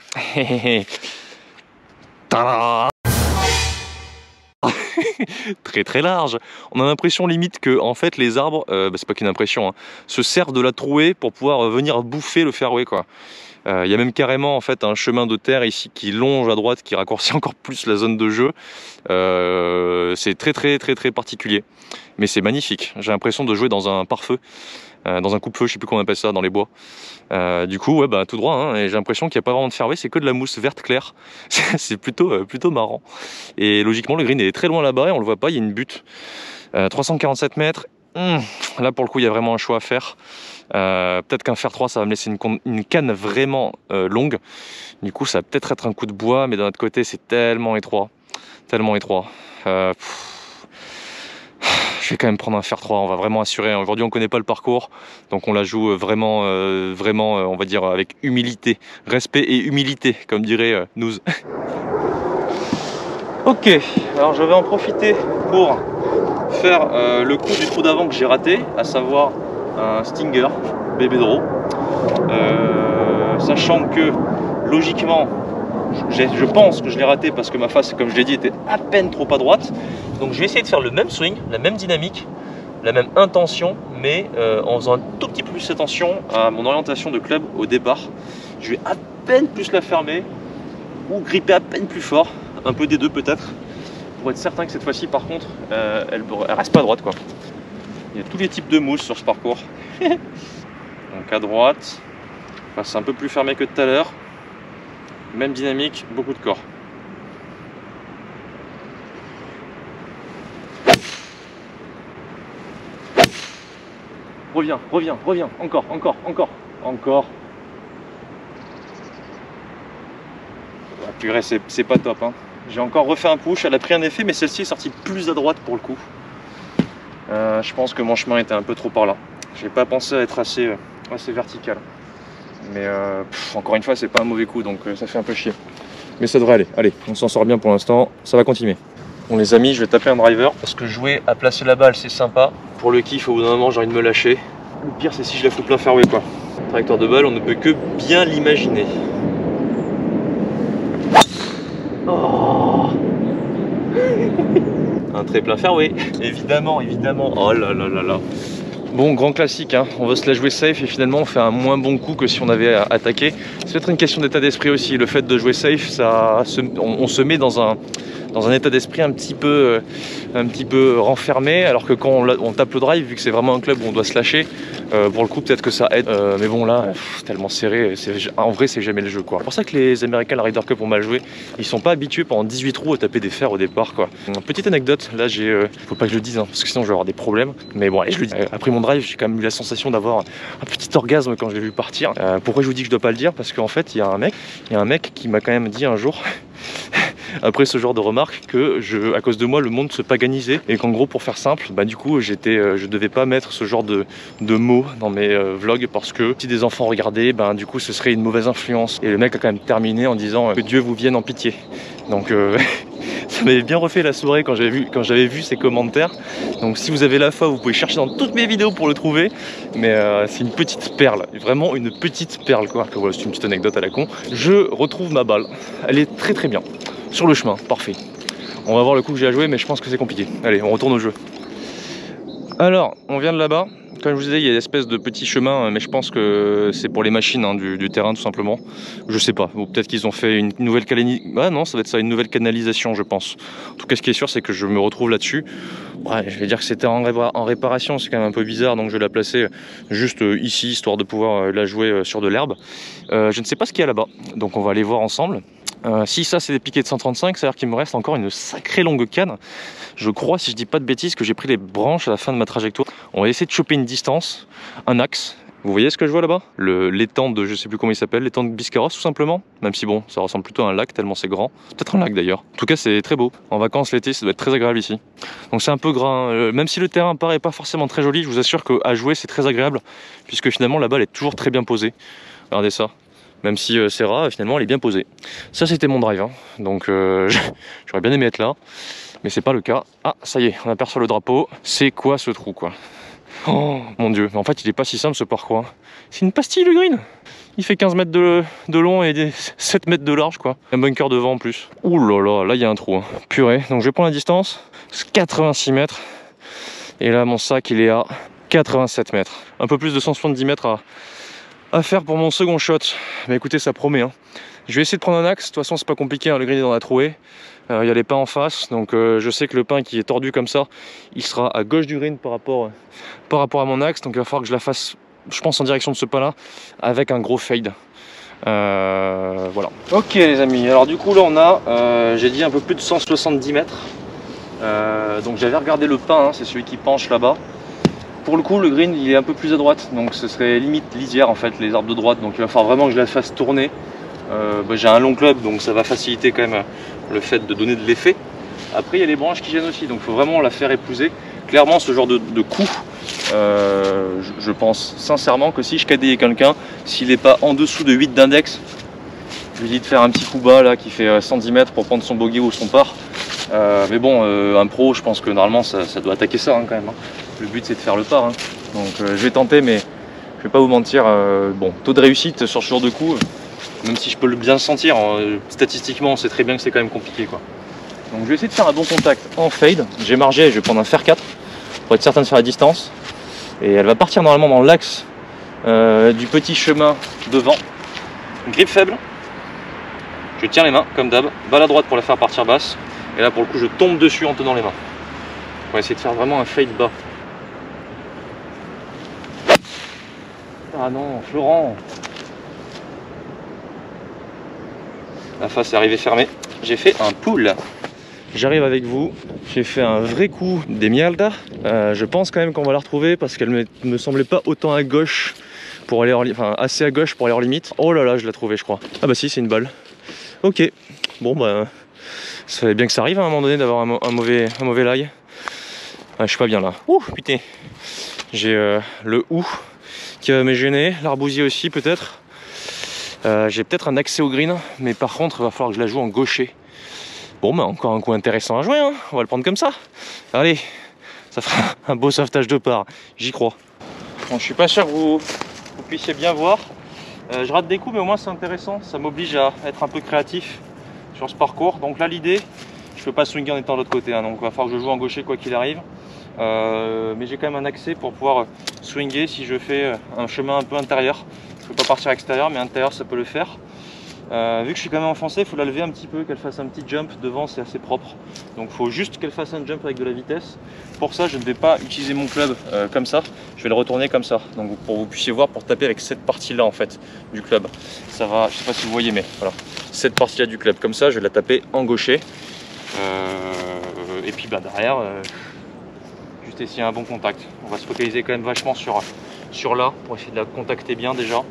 très très large. On a l'impression limite que en fait les arbres, c'est pas qu'une impression, hein, se servent de la trouée pour pouvoir venir bouffer le fairway quoi. Il y a même carrément en fait un chemin de terre ici qui longe à droite, qui raccourcit encore plus la zone de jeu. C'est très particulier, mais c'est magnifique. J'ai l'impression de jouer dans un pare-feu, dans un coupe-feu, je sais plus comment on appelle ça, dans les bois. Du coup, ouais, bah, tout droit, hein, et j'ai l'impression qu'il n'y a pas vraiment de fairway, c'est que de la mousse verte claire. C'est plutôt marrant. Et logiquement, le green est très loin là-bas et on le voit pas, il y a une butte. 347 mètres, là pour le coup, il y a vraiment un choix à faire. Peut-être qu'un fer 3 ça va me laisser une canne vraiment longue, du coup ça va peut-être être un coup de bois, mais d'un autre côté c'est tellement étroit, je vais quand même prendre un fer 3, on va vraiment assurer. Aujourd'hui on connaît pas le parcours, donc on la joue vraiment on va dire avec humilité, respect et humilité comme dirait nous. Ok, alors je vais en profiter pour faire le coup du trou d'avant que j'ai raté, à savoir un Stinger bébé draw, sachant que logiquement je pense que je l'ai raté parce que ma face, comme je l'ai dit, était à peine trop à droite. Donc je vais essayer de faire le même swing, la même dynamique, la même intention, mais en faisant un tout petit peu plus attention à mon orientation de club au départ. Je vais à peine plus la fermer ou gripper à peine plus fort, un peu des deux peut-être, pour être certain que cette fois-ci par contre elle reste pas à droite quoi. Il y a tous les types de mousse sur ce parcours. Donc à droite, c'est un peu plus fermé que tout à l'heure. Même dynamique, beaucoup de corps. Reviens, encore. Ah, purée, c'est pas top, hein. J'ai encore refait un push, elle a pris un effet, mais celle-ci est sortie plus à droite pour le coup. Je pense que mon chemin était un peu trop par là. J'ai pas pensé à être assez vertical. Mais encore une fois, c'est pas un mauvais coup, donc ça fait un peu chier. Mais ça devrait aller. Allez, on s'en sort bien pour l'instant, ça va continuer. Bon les amis, je vais taper un driver, parce que jouer à placer la balle, c'est sympa. Pour le kiff, au bout d'un moment, j'ai envie de me lâcher. Le pire, c'est si je la fous plein fairway, quoi. Trajectoire de balle, on ne peut que bien l'imaginer. Oh. Un très plein fairway, évidemment. Oh là là là là. Bon, grand classique, hein. On va se la jouer safe et finalement on fait un moins bon coup que si on avait attaqué. C'est peut-être une question d'état d'esprit aussi. Le fait de jouer safe, on se met dans un état d'esprit un petit peu renfermé, alors que quand on tape le drive, vu que c'est vraiment un club où on doit se lâcher, pour le coup peut-être que ça aide. Mais bon là, tellement serré, en vrai c'est jamais le jeu quoi. C'est pour ça que les Américains, la Ryder Cup ont mal joué. Ils sont pas habitués pendant 18 trous à taper des fers au départ quoi. Petite anecdote, là faut pas que je le dise hein, parce que sinon je vais avoir des problèmes. Mais bon allez, je le dis. Après mon drive, j'ai quand même eu la sensation d'avoir un petit orgasme quand je l'ai vu partir. Pourquoi je vous dis que je dois pas le dire? Parce qu'en fait il y a un mec qui m'a quand même dit un jour après ce genre de remarques que à cause de moi le monde se paganisait et qu'en gros pour faire simple du coup je devais pas mettre ce genre de mots dans mes vlogs parce que si des enfants regardaient du coup ce serait une mauvaise influence. Et le mec a quand même terminé en disant que Dieu vous vienne en pitié. Donc ça m'avait bien refait la soirée quand j'avais vu ces commentaires. Donc si vous avez la foi, vous pouvez chercher dans toutes mes vidéos pour le trouver. Mais c'est une petite perle, vraiment une petite perle quoi. Voilà, c'est une petite anecdote à la con. Je retrouve ma balle, elle est très très bien. Sur le chemin, parfait. On va voir le coup que j'ai à jouer, mais je pense que c'est compliqué. Allez, on retourne au jeu. Alors, on vient de là-bas. Comme je vous disais, il y a une espèce de petit chemin, mais je pense que c'est pour les machines hein, du terrain tout simplement. Je sais pas, ou peut-être qu'ils ont fait une nouvelle canalisation. Ah non, ça va être ça, une nouvelle canalisation je pense. En tout cas, ce qui est sûr, c'est que je me retrouve là-dessus. Ouais, je vais dire que c'était en réparation, c'est quand même un peu bizarre, donc je vais la placer juste ici, histoire de pouvoir la jouer sur de l'herbe. Je ne sais pas ce qu'il y a là-bas, donc on va aller voir ensemble. Si ça c'est des piquets de 135, ça veut dire qu'il me reste encore une sacrée longue canne. Je crois, si je dis pas de bêtises, que j'ai pris les branches à la fin de ma trajectoire. On va essayer de choper une distance, un axe, Vous voyez ce que je vois là-bas? L'étang de, je sais plus comment il s'appelle, l'étang de Biscarrosse tout simplement. Même si bon, ça ressemble plutôt à un lac tellement c'est grand. C'est peut-être un lac d'ailleurs. En tout cas c'est très beau. En vacances l'été ça doit être très agréable ici. Donc c'est un peu gras. Même si le terrain paraît pas forcément très joli, je vous assure qu'à jouer c'est très agréable. Puisque finalement la balle est toujours très bien posée. Regardez ça. Même si c'est rare, finalement elle est bien posée. Ça c'était mon drive. Hein. Donc j'aurais bien aimé être là. Mais c'est pas le cas. Ah ça y est, on aperçoit le drapeau. C'est quoi ce trou quoi? Oh mon dieu, en fait il est pas si simple ce parcours. C'est une pastille le green. Il fait 15 mètres de long et 7 mètres de large quoi. Un bunker devant en plus. Ouh là là, là il y a un trou. Hein. Purée, donc je vais prendre la distance. 86 mètres. Et là mon sac il est à 87 mètres. Un peu plus de 170 mètres à faire pour mon second shot. Mais écoutez ça promet. Hein. Je vais essayer de prendre un axe. De toute façon c'est pas compliqué, hein. Le green est dans la trouée. Il y a les pins en face, donc je sais que le pin qui est tordu comme ça, il sera à gauche du green par rapport à mon axe, donc il va falloir que je la fasse, je pense, en direction de ce pin là, avec un gros fade. Voilà. Ok les amis, alors du coup là on a, j'ai dit un peu plus de 170 mètres, donc j'avais regardé le pin, hein, c'est celui qui penche là-bas. Pour le coup le green il est un peu plus à droite, donc ce serait limite lisière en fait, les arbres de droite, donc il va falloir vraiment que je la fasse tourner. J'ai un long club donc ça va faciliter quand même le fait de donner de l'effet. Après il y a les branches qui gênent aussi, donc il faut vraiment la faire épouser. Clairement ce genre de coup, je pense sincèrement que si je cadais quelqu'un, s'il n'est pas en dessous de 8 d'index, je lui dis de faire un petit coup bas là qui fait 110 mètres pour prendre son bogey ou son par. Mais bon, un pro je pense que normalement ça doit attaquer ça hein, quand même. Hein. Le but c'est de faire le par, hein. Donc je vais tenter, mais je vais pas vous mentir, bon, taux de réussite sur ce genre de coup, même si je peux bien le sentir, statistiquement on sait très bien que c'est quand même compliqué quoi. Donc je vais essayer de faire un bon contact en fade. J'ai margé, je vais prendre un fer 4 pour être certain de faire la distance. Et elle va partir normalement dans l'axe du petit chemin devant. Grip faible. Je tiens les mains comme d'hab, balle à droite pour la faire partir basse. Et là pour le coup je tombe dessus en tenant les mains. On va essayer de faire vraiment un fade bas. Ah non, Florent! La face est arrivée fermée. J'ai fait un pull. J'arrive avec vous. J'ai fait un vrai coup des Mialda. Je pense quand même qu'on va la retrouver parce qu'elle me semblait pas autant à gauche pour aller enfin assez à gauche pour aller hors limite. Oh là là, je l'ai trouvée je crois. Ah bah si, c'est une balle. Ok. Bon bah ça fallait bien que ça arrive à un moment donné d'avoir un mauvais lie. Ah, je suis pas bien là. Ouh putain. J'ai le ou qui va me gêner. L'arbousier aussi peut-être. J'ai peut-être un accès au green, mais par contre il va falloir que je la joue en gaucher. Bon bah encore un coup intéressant à jouer, hein. On va le prendre comme ça. Allez, ça fera un beau sauvetage de part, j'y crois. Bon, je suis pas sûr que vous puissiez bien voir. Je rate des coups mais au moins c'est intéressant, ça m'oblige à être un peu créatif sur ce parcours. Donc là l'idée, je peux pas swinguer en étant de l'autre côté, hein. Donc il va falloir que je joue en gaucher quoi qu'il arrive. Mais j'ai quand même un accès pour pouvoir swinger si je fais un chemin un peu intérieur. Je peux pas partir extérieur, mais intérieur ça peut le faire. Vu que je suis quand même enfoncé, il faut la lever un petit peu, qu'elle fasse un petit jump devant, c'est assez propre. Donc il faut juste qu'elle fasse un jump avec de la vitesse. Pour ça, je ne vais pas utiliser mon club comme ça, je vais le retourner comme ça. Donc pour que vous puissiez voir, pour taper avec cette partie-là en fait du club. Ça va, je sais pas si vous voyez, mais voilà, cette partie-là du club, comme ça, je vais la taper en gaucher. Et puis bah, derrière, juste essayer un bon contact. On va se focaliser quand même vachement sur là pour essayer de la contacter bien déjà.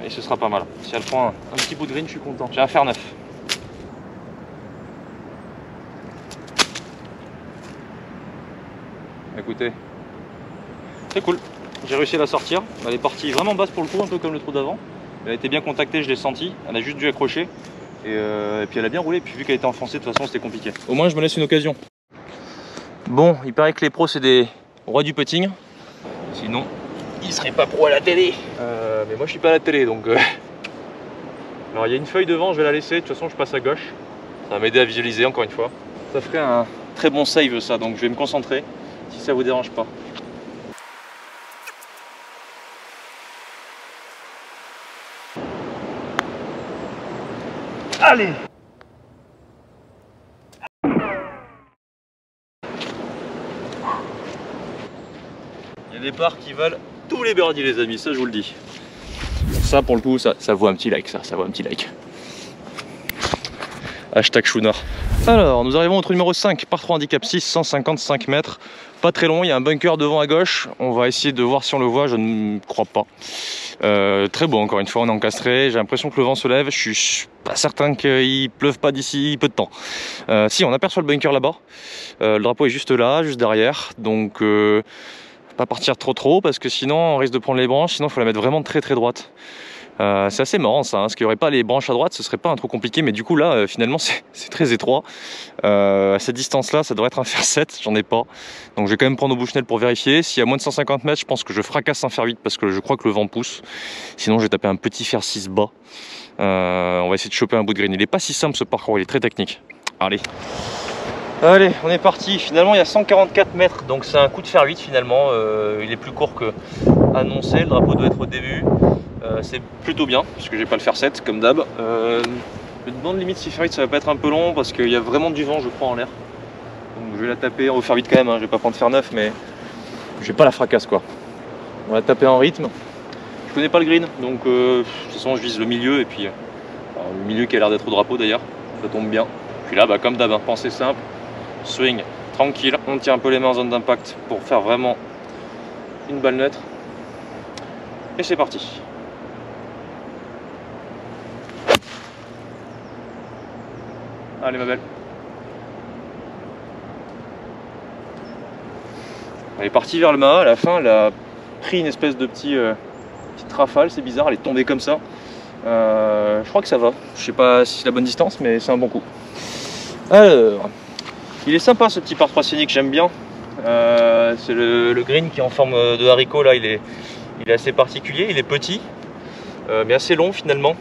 Et ce sera pas mal. Si elle prend un petit bout de green, je suis content. J'ai un fer 9. Écoutez, c'est cool. J'ai réussi à la sortir. Elle est partie vraiment basse pour le coup, un peu comme le trou d'avant. Elle a été bien contactée, je l'ai senti. Elle a juste dû accrocher. Et puis elle a bien roulé. Puis vu qu'elle était enfoncée, de toute façon, c'était compliqué. Au moins, je me laisse une occasion. Bon, il paraît que les pros, c'est des rois du putting. Sinon, il serait pas pro à la télé. Mais moi je suis pas à la télé donc alors il y a une feuille devant, je vais la laisser. De toute façon je passe à gauche. Ça va m'aider à visualiser encore une fois. Ça ferait un très bon save ça, donc je vais me concentrer si ça vous dérange pas. Allez! Il y a des parts qui valent tous les birdies les amis, ça je vous le dis. Ça pour le coup, ça vaut un petit like, ça vaut un petit like. Hashtag Chouinard. Alors, nous arrivons au trou numéro 5, par 3 handicap 6, 155 mètres. Pas très long, il y a un bunker devant à gauche. On va essayer de voir si on le voit, je ne crois pas. Très beau, encore une fois, on est encastré. J'ai l'impression que le vent se lève. Je suis pas certain qu'il pleuve pas d'ici peu de temps. Si, on aperçoit le bunker là-bas. Le drapeau est juste là, juste derrière. Donc, pas partir trop parce que sinon, on risque de prendre les branches. Sinon, il faut la mettre vraiment très droite. C'est assez marrant ça, hein, parce qu'il n'y aurait pas les branches à droite, ce serait pas un trou compliqué, mais du coup là finalement c'est très étroit. À cette distance là, ça devrait être un fer 7, j'en ai pas. Donc je vais quand même prendre au Bushnell pour vérifier. S'il y a moins de 150 mètres, je pense que je fracasse un fer 8 parce que je crois que le vent pousse. Sinon je vais taper un petit fer 6 bas. On va essayer de choper un bout de green. Il est pas si simple ce parcours, il est très technique. Allez, on est parti. Finalement il y a 144 mètres, donc c'est un coup de fer 8 finalement. Il est plus court que annoncé, le drapeau doit être au début. C'est plutôt bien, puisque j'ai pas le fer 7 comme d'hab. Le demande limite si fer 8 ça va pas être un peu long parce qu'il y a vraiment du vent je crois en l'air. Donc je vais la taper au fer 8 quand même, hein. Je vais pas prendre fer 9 mais je vais pas la fracasse quoi. On va la taper en rythme. Je connais pas le green donc de toute façon je vise le milieu et puis le milieu qui a l'air d'être au drapeau d'ailleurs, ça tombe bien. Puis là comme d'hab, hein, pensée simple, swing, tranquille, on tient un peu les mains en zone d'impact pour faire vraiment une balle neutre. Et c'est parti. Allez ma belle. Elle est partie vers le mât, à la fin elle a pris une espèce de petite rafale, c'est bizarre, elle est tombée comme ça. Je crois que ça va, je sais pas si c'est la bonne distance mais c'est un bon coup. Alors, il est sympa ce petit par 3 scénique, j'aime bien. C'est le green qui est en forme de haricot là, il est assez particulier, il est petit mais assez long finalement.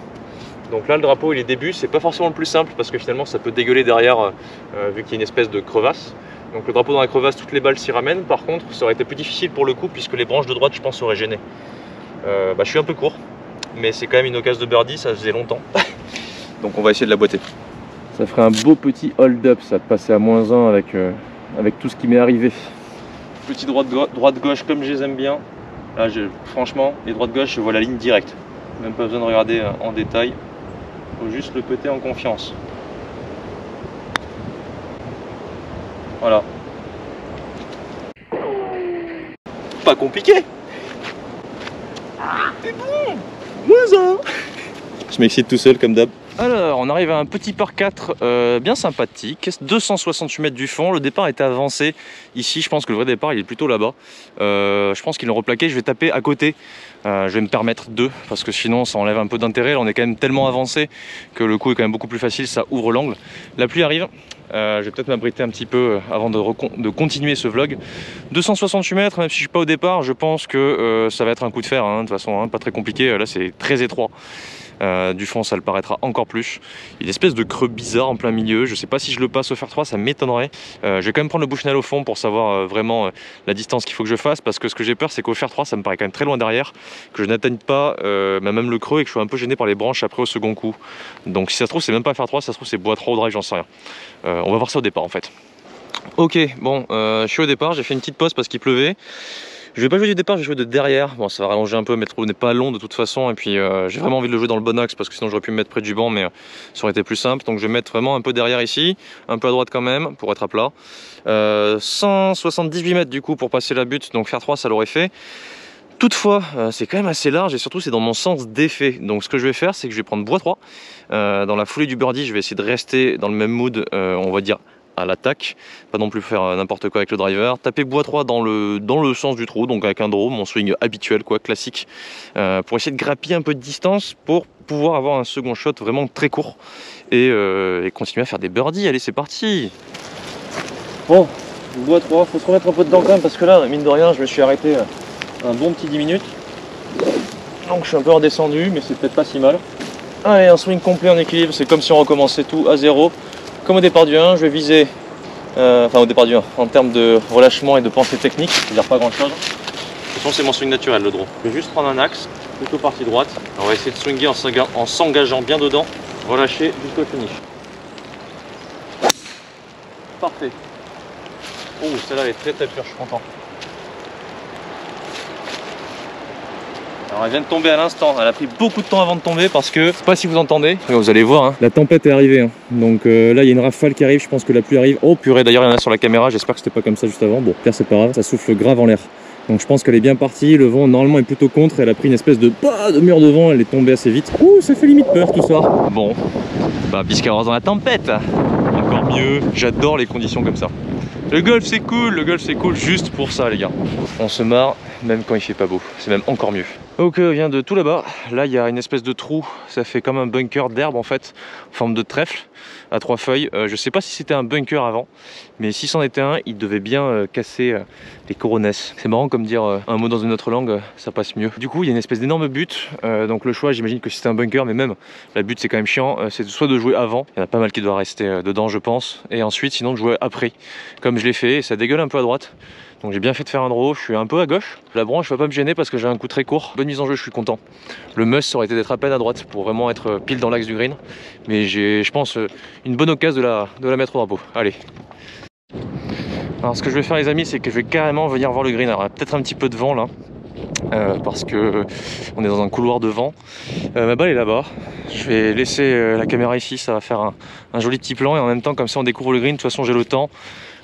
Donc là le drapeau il est début, c'est pas forcément le plus simple parce que finalement ça peut dégueuler derrière vu qu'il y a une espèce de crevasse. Donc le drapeau dans la crevasse, toutes les balles s'y ramènent. Par contre ça aurait été plus difficile pour le coup puisque les branches de droite je pense auraient gêné. Je suis un peu court mais c'est quand même une occasion de birdie, ça faisait longtemps. Donc on va essayer de la boiter. Ça ferait un beau petit hold-up ça de passer à -1 avec tout ce qui m'est arrivé. Petit droite-gauche comme je les aime bien. Là franchement les droites-gauche je vois la ligne directe. Même pas besoin de regarder en détail. Faut juste le péter en confiance. Voilà. Pas compliqué. C'est bon. Moins 1. Je m'excite tout seul comme d'hab. Alors, on arrive à un petit par 4 bien sympathique, 268 mètres du fond. Le départ était avancé. Ici, je pense que le vrai départ, il est plutôt là-bas. Je pense qu'ils l'ont replaqué. Je vais taper à côté. Je vais me permettre 2 parce que sinon, ça enlève un peu d'intérêt. Là, on est quand même tellement avancé que le coup est quand même beaucoup plus facile. Ça ouvre l'angle. La pluie arrive. Je vais peut-être m'abriter un petit peu avant de continuer ce vlog. 268 mètres, même si je suis pas au départ, je pense que ça va être un coup de fer. Hein, de toute façon, hein, pas très compliqué. Là, c'est très étroit. Du fond ça le paraîtra encore plus. Il y a une espèce de creux bizarre en plein milieu. Je sais pas si je le passe au fer 3, ça m'étonnerait. Je vais quand même prendre le Bushnell au fond pour savoir vraiment la distance qu'il faut que je fasse, parce que ce que j'ai peur c'est qu'au fer 3 ça me paraît quand même très loin derrière, que je n'atteigne pas même le creux et que je sois un peu gêné par les branches après au second coup. Donc si ça se trouve c'est même pas fer 3, si ça se trouve c'est bois 3 au drive, j'en sais rien. On va voir ça au départ en fait. Ok, bon, je suis au départ, j'ai fait une petite pause parce qu'il pleuvait. Je vais pas jouer du départ, je vais jouer de derrière. Bon, ça va rallonger un peu, mais le trou n'est pas long de toute façon. Et puis j'ai vraiment envie de le jouer dans le bon axe parce que sinon j'aurais pu me mettre près du banc, mais ça aurait été plus simple. Donc je vais mettre vraiment un peu derrière ici, un peu à droite quand même pour être à plat. 178 mètres du coup pour passer la butte, donc faire 3 ça l'aurait fait. Toutefois, c'est quand même assez large et surtout c'est dans mon sens d'effet. Donc ce que je vais faire, c'est que je vais prendre bois 3. Dans la foulée du birdie, je vais essayer de rester dans le même mood, on va dire à l'attaque, pas non plus faire n'importe quoi avec le driver, taper bois 3 dans le sens du trou, donc avec un draw, mon swing habituel quoi, classique, pour essayer de grappiller un peu de distance pour pouvoir avoir un second shot vraiment très court et continuer à faire des birdies. Allez, c'est parti. Bon, bois 3, faut se remettre un peu dedans quand même parce que là, mine de rien, je me suis arrêté un bon petit 10 minutes, donc je suis un peu redescendu, mais c'est peut-être pas si mal. Allez, un swing complet en équilibre, c'est comme si on recommençait tout à zéro. Comme au départ du 1, je vais viser, enfin au départ du 1, en termes de relâchement et de pensée technique, c'est-à-dire pas grand-chose. De toute façon, c'est mon swing naturel, le draw. Je vais juste prendre un axe, plutôt partie droite. On va essayer de swinguer en s'engageant bien dedans, relâcher jusqu'au finish. Parfait. Oh, celle-là est très très pure, je suis content. Alors elle vient de tomber à l'instant, elle a pris beaucoup de temps avant de tomber parce que, je sais pas si vous entendez, vous allez voir, hein. La tempête est arrivée, hein. Donc là il y a une rafale qui arrive, je pense que la pluie arrive. Oh purée, d'ailleurs il y en a sur la caméra, j'espère que c'était pas comme ça juste avant. Bon, pire c'est pas grave, ça souffle grave en l'air. Donc je pense qu'elle est bien partie, le vent normalement est plutôt contre, elle a pris une espèce de mur de vent, elle est tombée assez vite. Ouh, ça fait limite peur tout ça. Bon, bah Biscarrosse dans la tempête, encore mieux, j'adore les conditions comme ça. Le golf c'est cool juste pour ça les gars. On se marre même quand il fait pas beau, c'est même encore mieux. Ok, on vient de tout là-bas, là il y a une espèce de trou, ça fait comme un bunker d'herbe en fait, en forme de trèfle, à 3 feuilles. Je sais pas si c'était un bunker avant, mais si c'en était un, il devait bien casser les coronesses. C'est marrant comme dire un mot dans une autre langue, ça passe mieux. Du coup il y a une espèce d'énorme butte, donc le choix j'imagine que c'était un bunker, mais même la butte c'est quand même chiant, c'est soit de jouer avant, il y en a pas mal qui doivent rester dedans je pense, et ensuite sinon de jouer après, comme je l'ai fait, et ça dégueule un peu à droite. Donc j'ai bien fait de faire un draw, je suis un peu à gauche. La branche va pas me gêner parce que j'ai un coup très court. Bonne mise en jeu, je suis content. Le must ça aurait été d'être à peine à droite pour vraiment être pile dans l'axe du green. Mais j'ai, je pense, une bonne occasion de la mettre au drapeau. Allez. Alors ce que je vais faire les amis, c'est que je vais carrément venir voir le green. Alors il y a peut-être un petit peu de vent là. Parce que on est dans un couloir de vent. Ma balle est là-bas. Je vais laisser la caméra ici, ça va faire un joli petit plan. Et en même temps, comme ça on découvre le green. De toute façon j'ai le temps.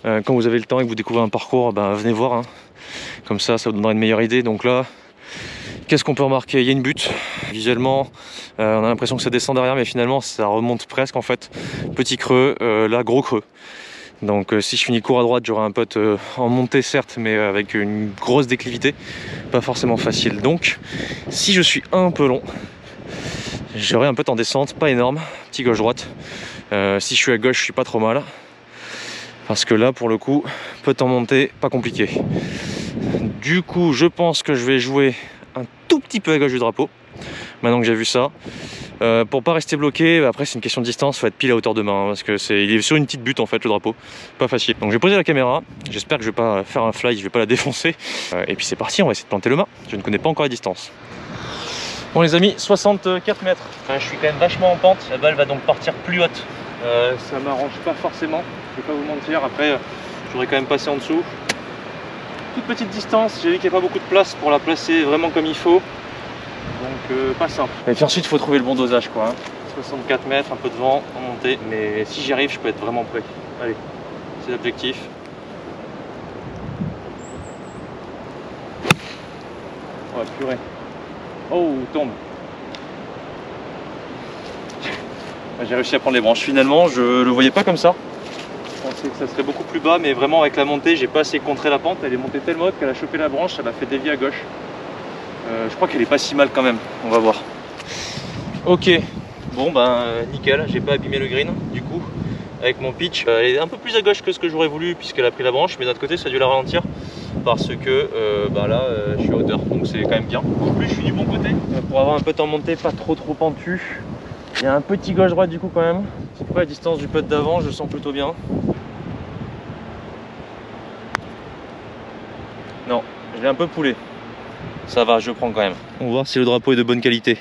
Quand vous avez le temps et que vous découvrez un parcours, ben, venez voir, hein. Comme ça vous donnera une meilleure idée. Donc là, qu'est-ce qu'on peut remarquer? Il y a une butte, visuellement on a l'impression que ça descend derrière, mais finalement ça remonte presque en fait. Petit creux, là gros creux. Donc si je finis court à droite, j'aurai un putt en montée certes, mais avec une grosse déclivité, pas forcément facile. Donc si je suis un peu long, j'aurai un putt en descente, pas énorme, petit gauche-droite. Si je suis à gauche, je suis pas trop mal. Parce que là, pour le coup, putt en montée, pas compliqué. Du coup, je pense que je vais jouer un tout petit peu à gauche du drapeau. Maintenant que j'ai vu ça. Pour pas rester bloqué, après c'est une question de distance, faut être pile à hauteur de main. Hein, parce que il est sur une petite butte en fait, le drapeau. Pas facile. Donc je vais poser la caméra. J'espère que je vais pas faire un fly, je vais pas la défoncer. Et puis c'est parti, on va essayer de planter le mât. Je ne connais pas encore la distance. Bon les amis, 64 mètres. Je suis quand même vachement en pente. La balle va donc partir plus haute. Ça m'arrange pas forcément, je vais pas vous mentir. Après, je voudrais quand même passer en dessous. Toute petite distance, j'ai vu qu'il n'y a pas beaucoup de place pour la placer vraiment comme il faut. Donc pas simple. Et puis ensuite, il faut trouver le bon dosage quoi. Hein. 64 mètres, un peu de vent en montée. Mais si j'y arrive, je peux être vraiment prêt. Allez, c'est l'objectif. Oh purée. Oh, tombe. J'ai réussi à prendre les branches. Finalement, je le voyais pas comme ça. Je pensais que ça serait beaucoup plus bas, mais vraiment avec la montée, j'ai pas assez contré la pente. Elle est montée tellement haute qu'elle a chopé la branche, ça l'a fait dévier à gauche. Je crois qu'elle est pas si mal quand même. On va voir. Ok. Bon ben nickel. J'ai pas abîmé le green du coup avec mon pitch. Elle est un peu plus à gauche que ce que j'aurais voulu puisqu'elle a pris la branche, mais d'un autre côté, ça a dû la ralentir parce que là, je suis à hauteur, donc c'est quand même bien. En plus, je suis du bon côté pour avoir un putt en montée, pas trop pentu. Il y a un petit gauche-droite du coup quand même. C'est pas la distance du putt d'avant, je le sens plutôt bien. Non, je l'ai un peu poulé. Ça va, je prends quand même. On va voir si le drapeau est de bonne qualité.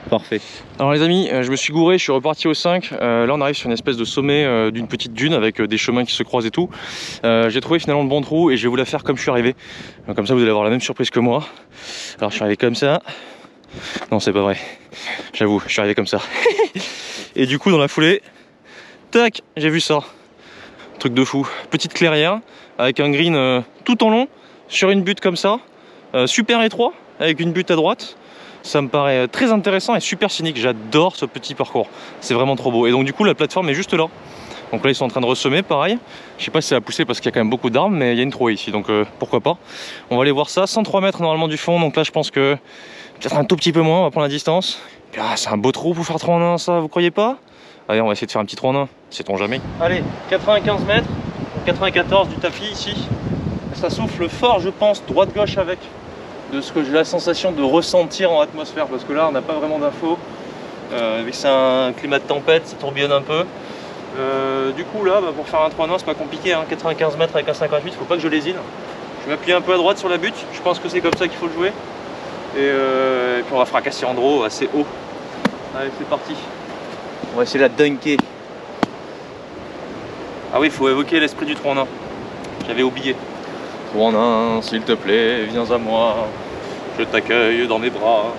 Parfait. Alors les amis, je me suis gouré, je suis reparti au 5. Là on arrive sur une espèce de sommet d'une petite dune avec des chemins qui se croisent et tout. J'ai trouvé finalement le bon trou et je vais vous la faire comme je suis arrivé. Comme ça vous allez avoir la même surprise que moi. Alors je suis arrivé comme ça. Non c'est pas vrai. J'avoue, je suis arrivé comme ça. Et du coup dans la foulée, tac, j'ai vu ça. Truc de fou. Petite clairière avec un green tout en long sur une butte comme ça. Super étroit avec une butte à droite. Ça me paraît très intéressant et super cynique. J'adore ce petit parcours. C'est vraiment trop beau. Et donc du coup la plateforme est juste là. Donc là ils sont en train de ressemer pareil. Je sais pas si ça va pousser parce qu'il y a quand même beaucoup d'arbres, mais il y a une trouée ici. Donc pourquoi pas. On va aller voir ça. 103 mètres normalement du fond. Donc là je pense que peut-être un tout petit peu moins. On va prendre la distance. C'est un beau trou pour faire 3 en 1 ça, vous croyez pas? Allez on va essayer de faire un petit 3 en 1. Sait-on jamais. Allez, 95 mètres. 94 du tapis ici. Ça souffle fort je pense, droite-gauche avec. De ce que j'ai la sensation de ressentir en atmosphère, parce que là on n'a pas vraiment d'infos, vu que c'est un climat de tempête, ça tourbillonne un peu. Du coup là pour faire un 3-9 c'est pas compliqué, hein, 95 mètres avec un 58, faut pas que je lésine. Je vais m'appuyer un peu à droite sur la butte, je pense que c'est comme ça qu'il faut le jouer. Et puis on va fracasser en draw assez haut. Allez c'est parti. On va essayer de la dunker. Ah oui, il faut évoquer l'esprit du 3-1. J'avais oublié. 3 en 1, s'il te plaît, viens à moi. Je t'accueille dans mes bras.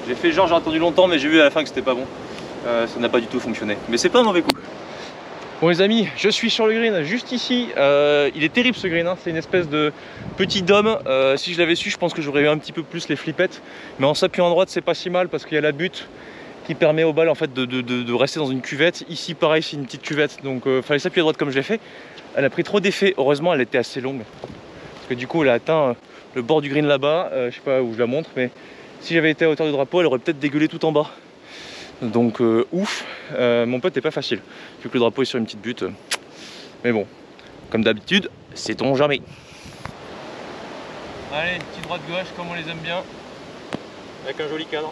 J'ai fait genre, j'ai attendu longtemps, mais j'ai vu à la fin que c'était pas bon. Ça n'a pas du tout fonctionné. Mais c'est pas un mauvais coup. Bon les amis, je suis sur le green, juste ici. Il est terrible ce green, hein. C'est une espèce de petit dôme. Si je l'avais su, je pense que j'aurais eu un petit peu plus les flippettes. Mais en s'appuyant à droite, c'est pas si mal parce qu'il y a la butte qui permet aux balles en fait de rester dans une cuvette. Ici pareil, c'est une petite cuvette, donc fallait s'appuyer à droite comme je l'ai fait. Elle a pris trop d'effet, heureusement elle était assez longue. Parce que du coup elle a atteint le bord du green là-bas, je sais pas où je la montre, mais si j'avais été à hauteur du drapeau, elle aurait peut-être dégueulé tout en bas. Donc ouf, mon pote n'est pas facile, vu que le drapeau est sur une petite butte. Mais bon, comme d'habitude, sait-on jamais. Allez, une petite droite-gauche comme on les aime bien, avec un joli cadre.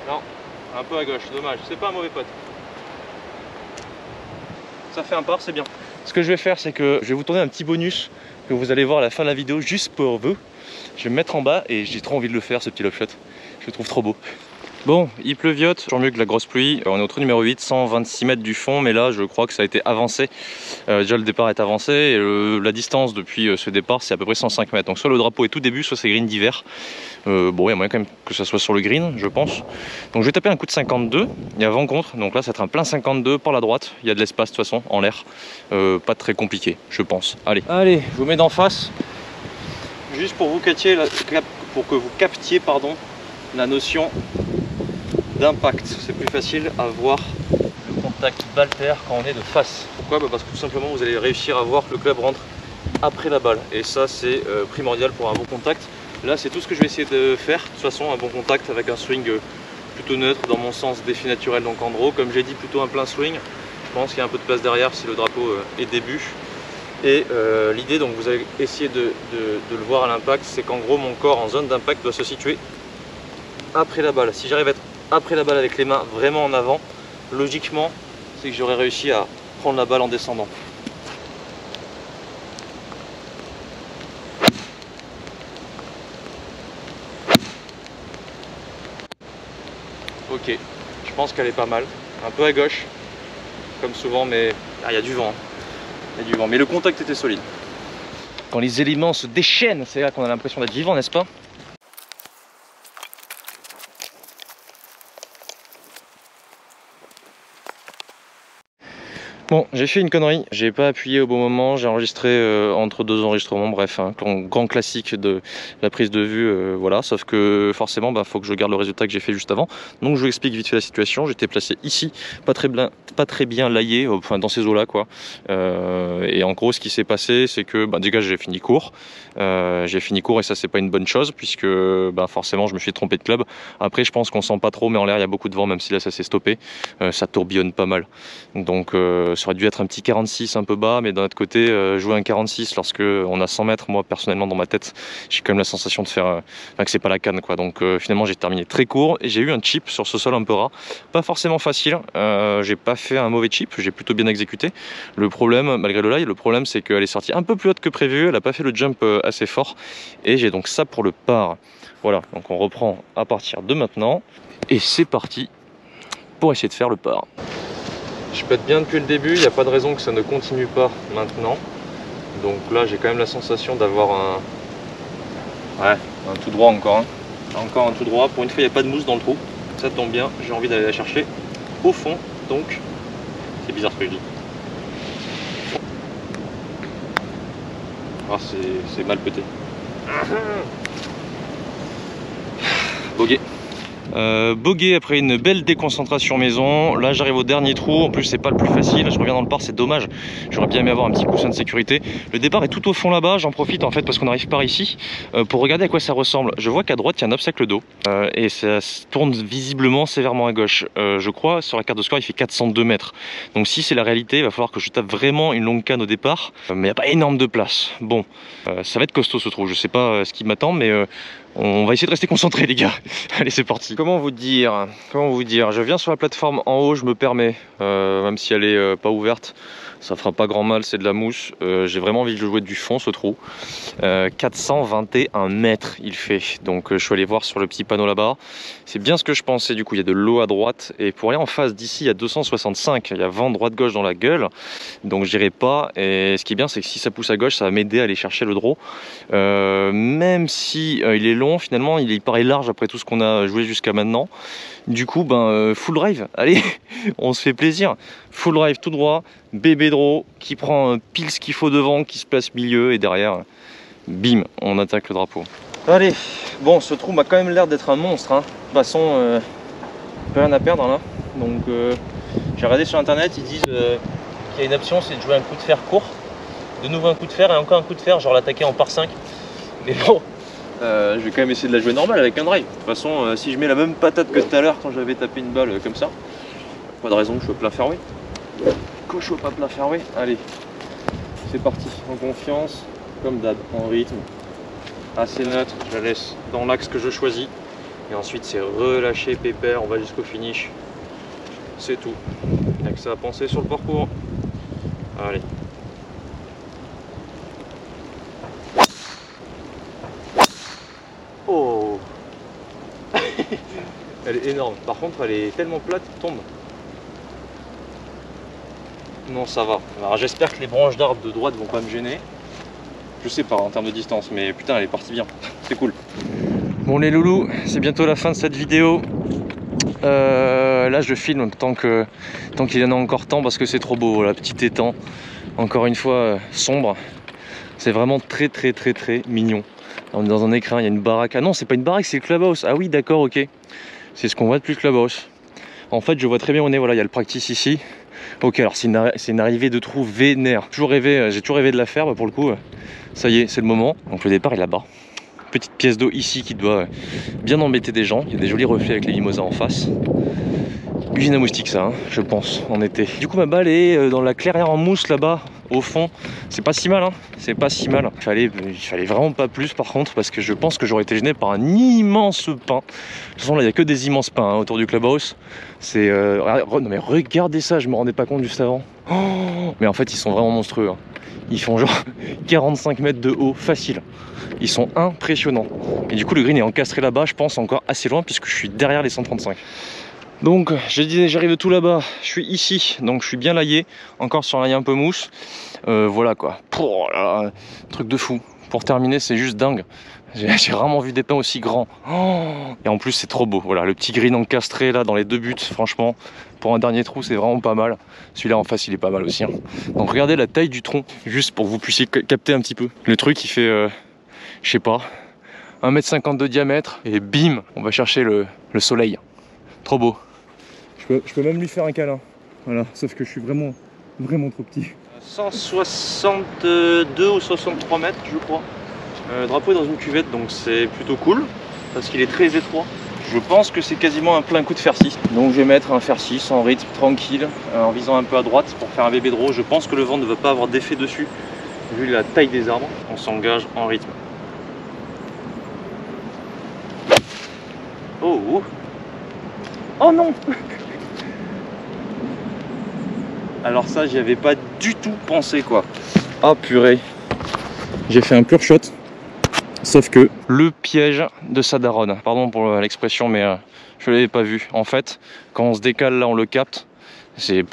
Non, un peu à gauche, dommage, c'est pas un mauvais pote. Ça fait un par, c'est bien. Ce que je vais faire, c'est que je vais vous tourner un petit bonus que vous allez voir à la fin de la vidéo, juste pour vous. Je vais me mettre en bas et j'ai trop envie de le faire, ce petit love shot. Je le trouve trop beau. Bon, il pleuviote, toujours mieux que la grosse pluie. On est au trou numéro 8, 126 mètres du fond, mais là je crois que ça a été avancé. Déjà le départ est avancé et la distance depuis ce départ c'est à peu près 105 mètres. Donc soit le drapeau est tout début, soit c'est green d'hiver. Bon, il y a moyen quand même que ça soit sur le green, je pense. Donc je vais taper un coup de 52, il y a vent contre, donc là ça va être un plein 52 par la droite. Il y a de l'espace de toute façon en l'air, pas très compliqué je pense. Allez, je vous mets d'en face, juste pour que vous captiez pardon, la notion d'impact. C'est plus facile à voir le contact balle-terre quand on est de face. Pourquoi? Parce que tout simplement vous allez réussir à voir que le club rentre après la balle et ça c'est primordial pour un bon contact. Là c'est tout ce que je vais essayer de faire. De toute façon un bon contact avec un swing plutôt neutre dans mon sens d'effet naturel, donc en gros comme j'ai dit plutôt un plein swing. Je pense qu'il y a un peu de place derrière si le drapeau est début. Et l'idée, donc vous allez essayer de le voir à l'impact, c'est qu'en gros mon corps en zone d'impact doit se situer après la balle. Si j'arrive à être après la balle avec les mains vraiment en avant, logiquement c'est que j'aurais réussi à prendre la balle en descendant. Ok, je pense qu'elle est pas mal, un peu à gauche comme souvent, mais il y a du vent. Il y a du vent, mais le contact était solide. Quand les éléments se déchaînent, c'est là qu'on a l'impression d'être vivant, n'est-ce pas? Bon, j'ai fait une connerie, j'ai pas appuyé au bon moment, j'ai enregistré entre deux enregistrements, bref, un grand classique de la prise de vue, voilà, sauf que forcément, faut que je garde le résultat que j'ai fait juste avant. Donc je vous explique vite fait la situation, j'étais placé ici, pas très bien laillé, enfin dans ces eaux-là, quoi. Et en gros, ce qui s'est passé, c'est que, déjà, j'ai fini court et ça, c'est pas une bonne chose, puisque forcément, je me suis trompé de club. Après, je pense qu'on sent pas trop, mais en l'air, il y a beaucoup de vent, même si là, ça s'est stoppé, ça tourbillonne pas mal. Donc, ça aurait dû être un petit 46 un peu bas, mais d'un autre côté, jouer un 46 lorsque on a 100 mètres, moi personnellement dans ma tête, j'ai quand même la sensation de faire, que c'est pas la canne, quoi. Donc finalement j'ai terminé très court et j'ai eu un chip sur ce sol un peu ras, pas forcément facile. J'ai pas fait un mauvais chip, j'ai plutôt bien exécuté. Le problème, malgré le lie, le problème c'est qu'elle est sortie un peu plus haute que prévu, elle a pas fait le jump assez fort et j'ai donc ça pour le par. Voilà, donc on reprend à partir de maintenant et c'est parti pour essayer de faire le par. Je pète bien depuis le début, il n'y a pas de raison que ça ne continue pas maintenant. Donc là j'ai quand même la sensation d'avoir un tout droit encore. Hein. Encore un tout droit, pour une fois il n'y a pas de mousse dans le trou. Ça tombe bien, j'ai envie d'aller la chercher au fond. Donc c'est bizarre ce que je dis. Ah c'est mal pété. Bogey. Bogey après une belle déconcentration maison. Là j'arrive au dernier trou, en plus c'est pas le plus facile, je reviens dans le par, c'est dommage, j'aurais bien aimé avoir un petit coussin de sécurité. Le départ est tout au fond là-bas, j'en profite en fait parce qu'on arrive par ici pour regarder à quoi ça ressemble. Je vois qu'à droite il y a un obstacle d'eau et ça tourne visiblement sévèrement à gauche. Je crois sur la carte de score il fait 402 mètres, donc si c'est la réalité il va falloir que je tape vraiment une longue canne au départ, mais il n'y a pas énorme de place. Bon, ça va être costaud ce trou, je sais pas ce qui m'attend, mais on va essayer de rester concentré les gars. Allez c'est parti. Comment vous dire, je viens sur la plateforme en haut, je me permets, même si elle est pas ouverte, Ça fera pas grand mal, c'est de la mousse. J'ai vraiment envie de jouer du fond ce trou. 421 mètres il fait. Donc je suis allé voir sur le petit panneau là-bas. C'est bien ce que je pensais. Du coup, il y a de l'eau à droite. Et pour aller en face d'ici, il y a 265. Il y a vent droite-gauche dans la gueule. Donc j'irai pas. Et ce qui est bien, c'est que si ça pousse à gauche, ça va m'aider à aller chercher le draw. Même si il est long, finalement, il paraît large après tout ce qu'on a joué jusqu'à maintenant. Du coup, full drive. Allez, on se fait plaisir. Full drive tout droit. Bébé draw qui prend pile ce qu'il faut devant, qui se place milieu et derrière, bim, on attaque le drapeau. Allez, bon, ce trou m'a quand même l'air d'être un monstre. Hein. De toute façon, plus rien à perdre là. Donc, j'ai regardé sur internet, ils disent qu'il y a une option, c'est de jouer un coup de fer court. De nouveau un coup de fer et encore un coup de fer, genre l'attaquer en par 5. Mais bon, je vais quand même essayer de la jouer normale avec un drive. De toute façon, si je mets la même patate que tout à l'heure quand j'avais tapé une balle comme ça, pas de raison que je sois plein fairway. Coche au pas plein fairway. Allez, c'est parti. En confiance, comme d'hab, en rythme. Assez neutre, je la laisse dans l'axe que je choisis. Et ensuite, c'est relâcher pépère, on va jusqu'au finish. C'est tout. Il n'y a que ça à penser sur le parcours. Allez. Oh. Elle est énorme. Par contre, elle est tellement plate qu'elle tombe. Non, ça va. Alors j'espère que les branches d'arbres de droite vont pas me gêner. Je sais pas en termes de distance, mais putain, elle est partie bien. C'est cool. Bon les loulous, c'est bientôt la fin de cette vidéo. Là je filme tant qu'il y en a encore temps parce que c'est trop beau. Voilà, petit étang. Encore une fois sombre. C'est vraiment très mignon. On est dans un écrin, il y a une baraque. Ah non, c'est pas une baraque, c'est le clubhouse. Ah oui, d'accord, ok. C'est ce qu'on voit depuis le clubhouse. En fait, je vois très bien où on est. Voilà, il y a le practice ici. Ok, alors c'est une arrivée de trou vénère. J'ai toujours rêvé de la faire, pour le coup. Ça y est, c'est le moment. Donc le départ est là-bas. Petite pièce d'eau ici qui doit bien embêter des gens. Il y a des jolis reflets avec les mimosas en face. Usine à moustiques ça, hein, je pense, en été. Du coup ma balle est dans la clairière en mousse là-bas, au fond. C'est pas si mal, hein, c'est pas si mal. Il fallait vraiment pas plus par contre, parce que je pense que j'aurais été gêné par un immense pin. De toute façon là il n'y a que des immenses pins hein, autour du clubhouse. C'est non mais regardez ça, je me rendais pas compte juste avant. Oh, mais en fait ils sont vraiment monstrueux. Hein. Ils font genre 45 mètres de haut, facile. Ils sont impressionnants. Et du coup le green est encastré là-bas, je pense encore assez loin puisque je suis derrière les 135. Donc je disais j'arrive de tout là-bas, je suis ici, donc je suis bien laillé, encore sur un laillé un peu mousse. Voilà quoi, oh là, truc de fou. Pour terminer c'est juste dingue. J'ai rarement vu des pins aussi grands. Oh, et en plus c'est trop beau, voilà, le petit green encastré là dans les deux buts, franchement, pour un dernier trou c'est vraiment pas mal. Celui-là en face il est pas mal aussi. Hein. Donc regardez la taille du tronc, juste pour que vous puissiez capter un petit peu. Le truc il fait, je sais pas, 1,50 m de diamètre et bim, on va chercher le soleil. Trop beau. Je peux même lui faire un câlin. Voilà, sauf que je suis vraiment trop petit. 162 ou 63 mètres, je crois. Drapeau est dans une cuvette, donc c'est plutôt cool parce qu'il est très étroit. Je pense que c'est quasiment un plein coup de fer 6. Donc je vais mettre un fer 6 en rythme tranquille, en visant un peu à droite pour faire un bébé draw. Je pense que le vent ne va pas avoir d'effet dessus vu la taille des arbres. On s'engage en rythme. Oh, oh non. Alors ça j'y avais pas du tout pensé quoi. Ah purée. J'ai fait un pur shot. Sauf que le piège de sa daronne, pardon pour l'expression mais je l'avais pas vu. En fait quand on se décale là on le capte. C'est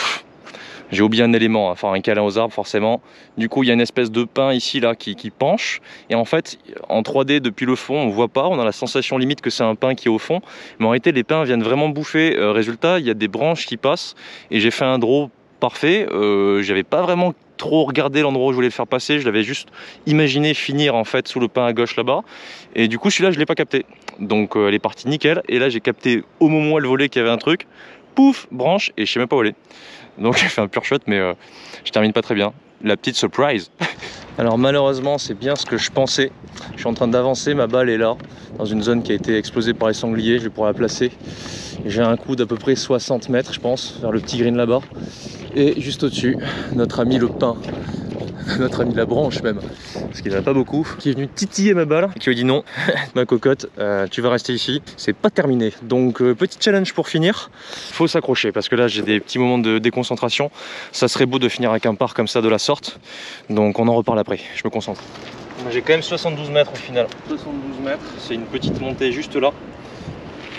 j'ai oublié un élément, enfin un câlin aux arbres forcément. Du coup il y a une espèce de pin ici là qui penche. Et en fait en 3D depuis le fond on voit pas, on a la sensation limite que c'est un pin qui est au fond. Mais en réalité les pins viennent vraiment bouffer. Résultat il y a des branches qui passent. Et j'ai fait un draw parfait. J'avais pas vraiment trop regardé l'endroit où je voulais le faire passer. Je l'avais juste imaginé finir en fait sous le pin à gauche là-bas. Et du coup celui-là je l'ai pas capté. Donc elle est partie nickel. Et là j'ai capté au moment où elle volait qu'il y avait un truc. Pouf, branche et je sais même pas où aller. Donc j'ai fait un pur shot mais je termine pas très bien. La petite surprise. Alors malheureusement c'est bien ce que je pensais. Je suis en train d'avancer, ma balle est là, dans une zone qui a été explosée par les sangliers, je vais pouvoir la placer. J'ai un coup d'à peu près 60 mètres je pense, vers le petit green là-bas. Et juste au-dessus, notre ami le pin. notre ami la branche même, parce qu'il n'en a pas beaucoup, qui est venu titiller ma balle, et qui lui a dit non, ma cocotte, tu vas rester ici, c'est pas terminé. Donc petit challenge pour finir, faut s'accrocher, parce que là j'ai des petits moments de déconcentration, ça serait beau de finir avec un par comme ça de la sorte, donc on en reparle après, je me concentre. J'ai quand même 72 mètres au final, 72 mètres, c'est une petite montée juste là,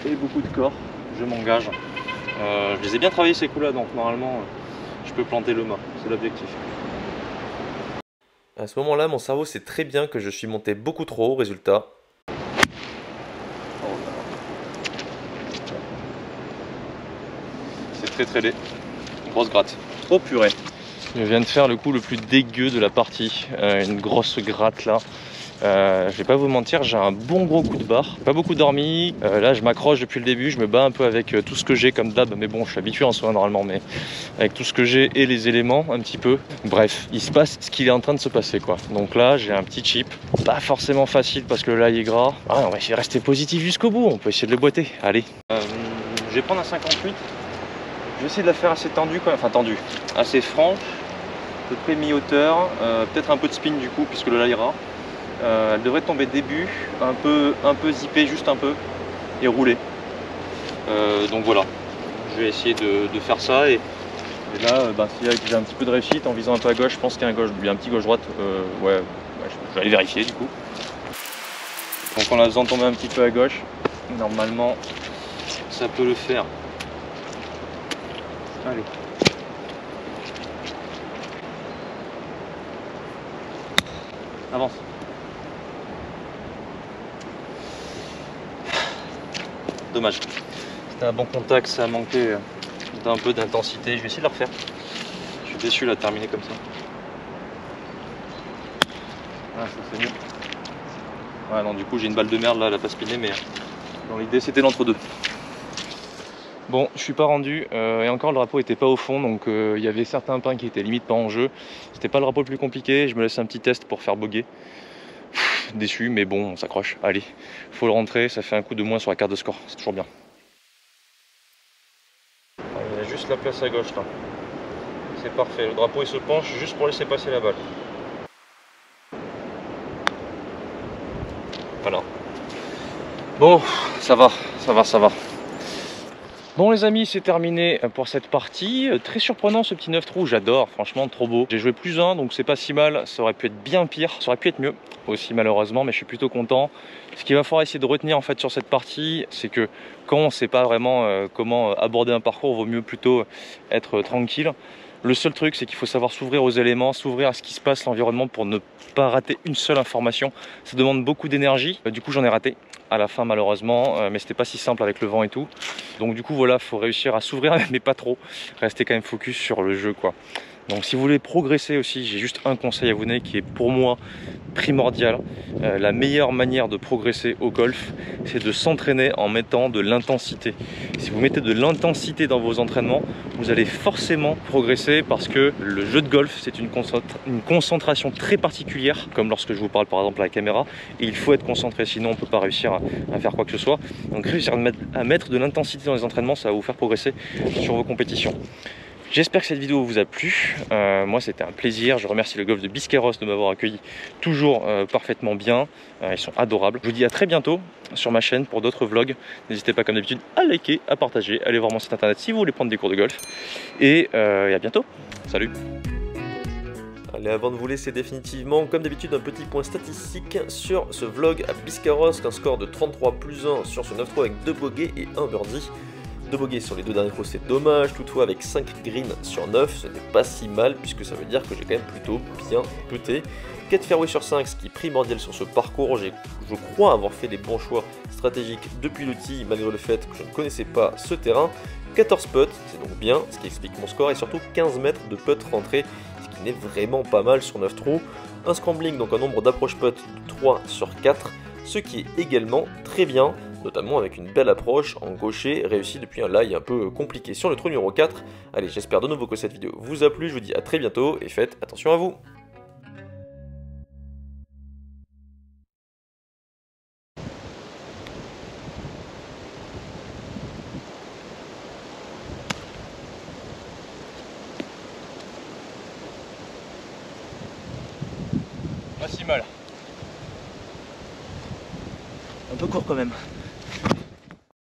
et beaucoup de corps, je m'engage. Je les ai bien travaillés ces coups là, donc normalement je peux planter le mât, c'est l'objectif. À ce moment-là, mon cerveau sait très bien que je suis monté beaucoup trop haut, résultat. C'est très très laid, grosse gratte, trop purée. Je viens de faire le coup le plus dégueu de la partie, une grosse gratte là. Je vais pas vous mentir, j'ai un bon gros coup de barre, pas beaucoup dormi, là je m'accroche depuis le début, je me bats un peu avec tout ce que j'ai comme d'hab, mais bon je suis habitué en soi normalement, mais avec tout ce que j'ai et les éléments un petit peu, bref, il se passe ce qu'il est en train de se passer quoi. Donc là j'ai un petit chip, pas forcément facile parce que là il est gras, on va essayer de rester positif jusqu'au bout, on peut essayer de le boiter, allez. Je vais prendre un 58, je vais essayer de la faire assez tendue quand même, enfin tendue, assez franche, à peu près mi-hauteur, peut-être un peu de spin du coup puisque le là ira. Elle devrait tomber début, un peu zippée, juste un peu, et rouler. Donc voilà, je vais essayer de faire ça. Et là, si j'ai un petit peu de réussite en visant un peu à gauche, je pense qu'il y a un petit gauche-droite. Ouais, je vais aller vérifier du coup. Donc en la faisant tomber un petit peu à gauche, normalement, ça peut le faire. Allez. Avance. Dommage. C'était un bon contact, ça a manqué d'un peu d'intensité. Je vais essayer de le refaire. Je suis déçu là de terminer comme ça. Ah, ça c'est mieux. Ouais, non, du coup j'ai une balle de merde là, elle a pas spiné, mais dans l'idée c'était l'entre-deux. Bon, je suis pas rendu, et encore le drapeau était pas au fond, donc il y avait certains pins qui étaient limite pas en jeu. C'était pas le drapeau le plus compliqué, je me laisse un petit test pour faire boguer. Déçu, mais bon, on s'accroche. Allez, faut le rentrer, ça fait un coup de moins sur la carte de score, c'est toujours bien. Il y a juste la place à gauche là. C'est parfait, le drapeau il se penche juste pour laisser passer la balle. Voilà. Bon, ça va, ça va, ça va. Bon les amis, c'est terminé pour cette partie. Très surprenant ce petit 9 trous, j'adore, franchement trop beau. J'ai joué +1 donc c'est pas si mal, ça aurait pu être bien pire, ça aurait pu être mieux aussi malheureusement, mais je suis plutôt content. Ce qu'il va falloir essayer de retenir en fait sur cette partie, c'est que quand on ne sait pas vraiment comment aborder un parcours, il vaut mieux plutôt être tranquille. Le seul truc, c'est qu'il faut savoir s'ouvrir aux éléments, s'ouvrir à ce qui se passe, l'environnement, pour ne pas rater une seule information. Ça demande beaucoup d'énergie, du coup j'en ai raté à la fin malheureusement, mais c'était pas si simple avec le vent et tout. Donc du coup voilà, faut réussir à s'ouvrir, mais pas trop. Rester quand même focus sur le jeu quoi. Donc si vous voulez progresser aussi, j'ai juste un conseil à vous donner qui est pour moi primordial. La meilleure manière de progresser au golf, c'est de s'entraîner en mettant de l'intensité. Si vous mettez de l'intensité dans vos entraînements, vous allez forcément progresser parce que le jeu de golf, c'est une concentration très particulière, comme lorsque je vous parle par exemple à la caméra, et il faut être concentré, sinon on ne peut pas réussir à faire quoi que ce soit. Donc réussir à mettre de l'intensité dans les entraînements, ça va vous faire progresser sur vos compétitions. J'espère que cette vidéo vous a plu, moi c'était un plaisir, je remercie le golf de Biscarrosse de m'avoir accueilli toujours parfaitement bien, ils sont adorables. Je vous dis à très bientôt sur ma chaîne pour d'autres vlogs, n'hésitez pas comme d'habitude à liker, à partager, allez voir mon site internet si vous voulez prendre des cours de golf, et à bientôt, salut. Allez, avant de vous laisser définitivement, comme d'habitude, un petit point statistique sur ce vlog à Biscarrosse, qu'un score de 33+1 sur ce 9 trous avec 2 bogeys et 1 birdie. 2 bogeys sur les 2 derniers trous, c'est dommage, toutefois avec 5 greens sur 9, ce n'est pas si mal puisque ça veut dire que j'ai quand même plutôt bien puté. 4 fairways sur 5, ce qui est primordial sur ce parcours. Je crois avoir fait des bons choix stratégiques depuis l'outil malgré le fait que je ne connaissais pas ce terrain. 14 putts, c'est donc bien, ce qui explique mon score, et surtout 15 mètres de putts rentrés, ce qui n'est vraiment pas mal sur 9 trous. Un scrambling, donc un nombre d'approches putts de 3 sur 4, ce qui est également très bien, notamment avec une belle approche en gaucher réussie depuis un lie un peu compliqué sur le trou numéro 4. Allez, j'espère de nouveau que cette vidéo vous a plu, je vous dis à très bientôt et faites attention à vous. Pas si mal. Un peu court quand même.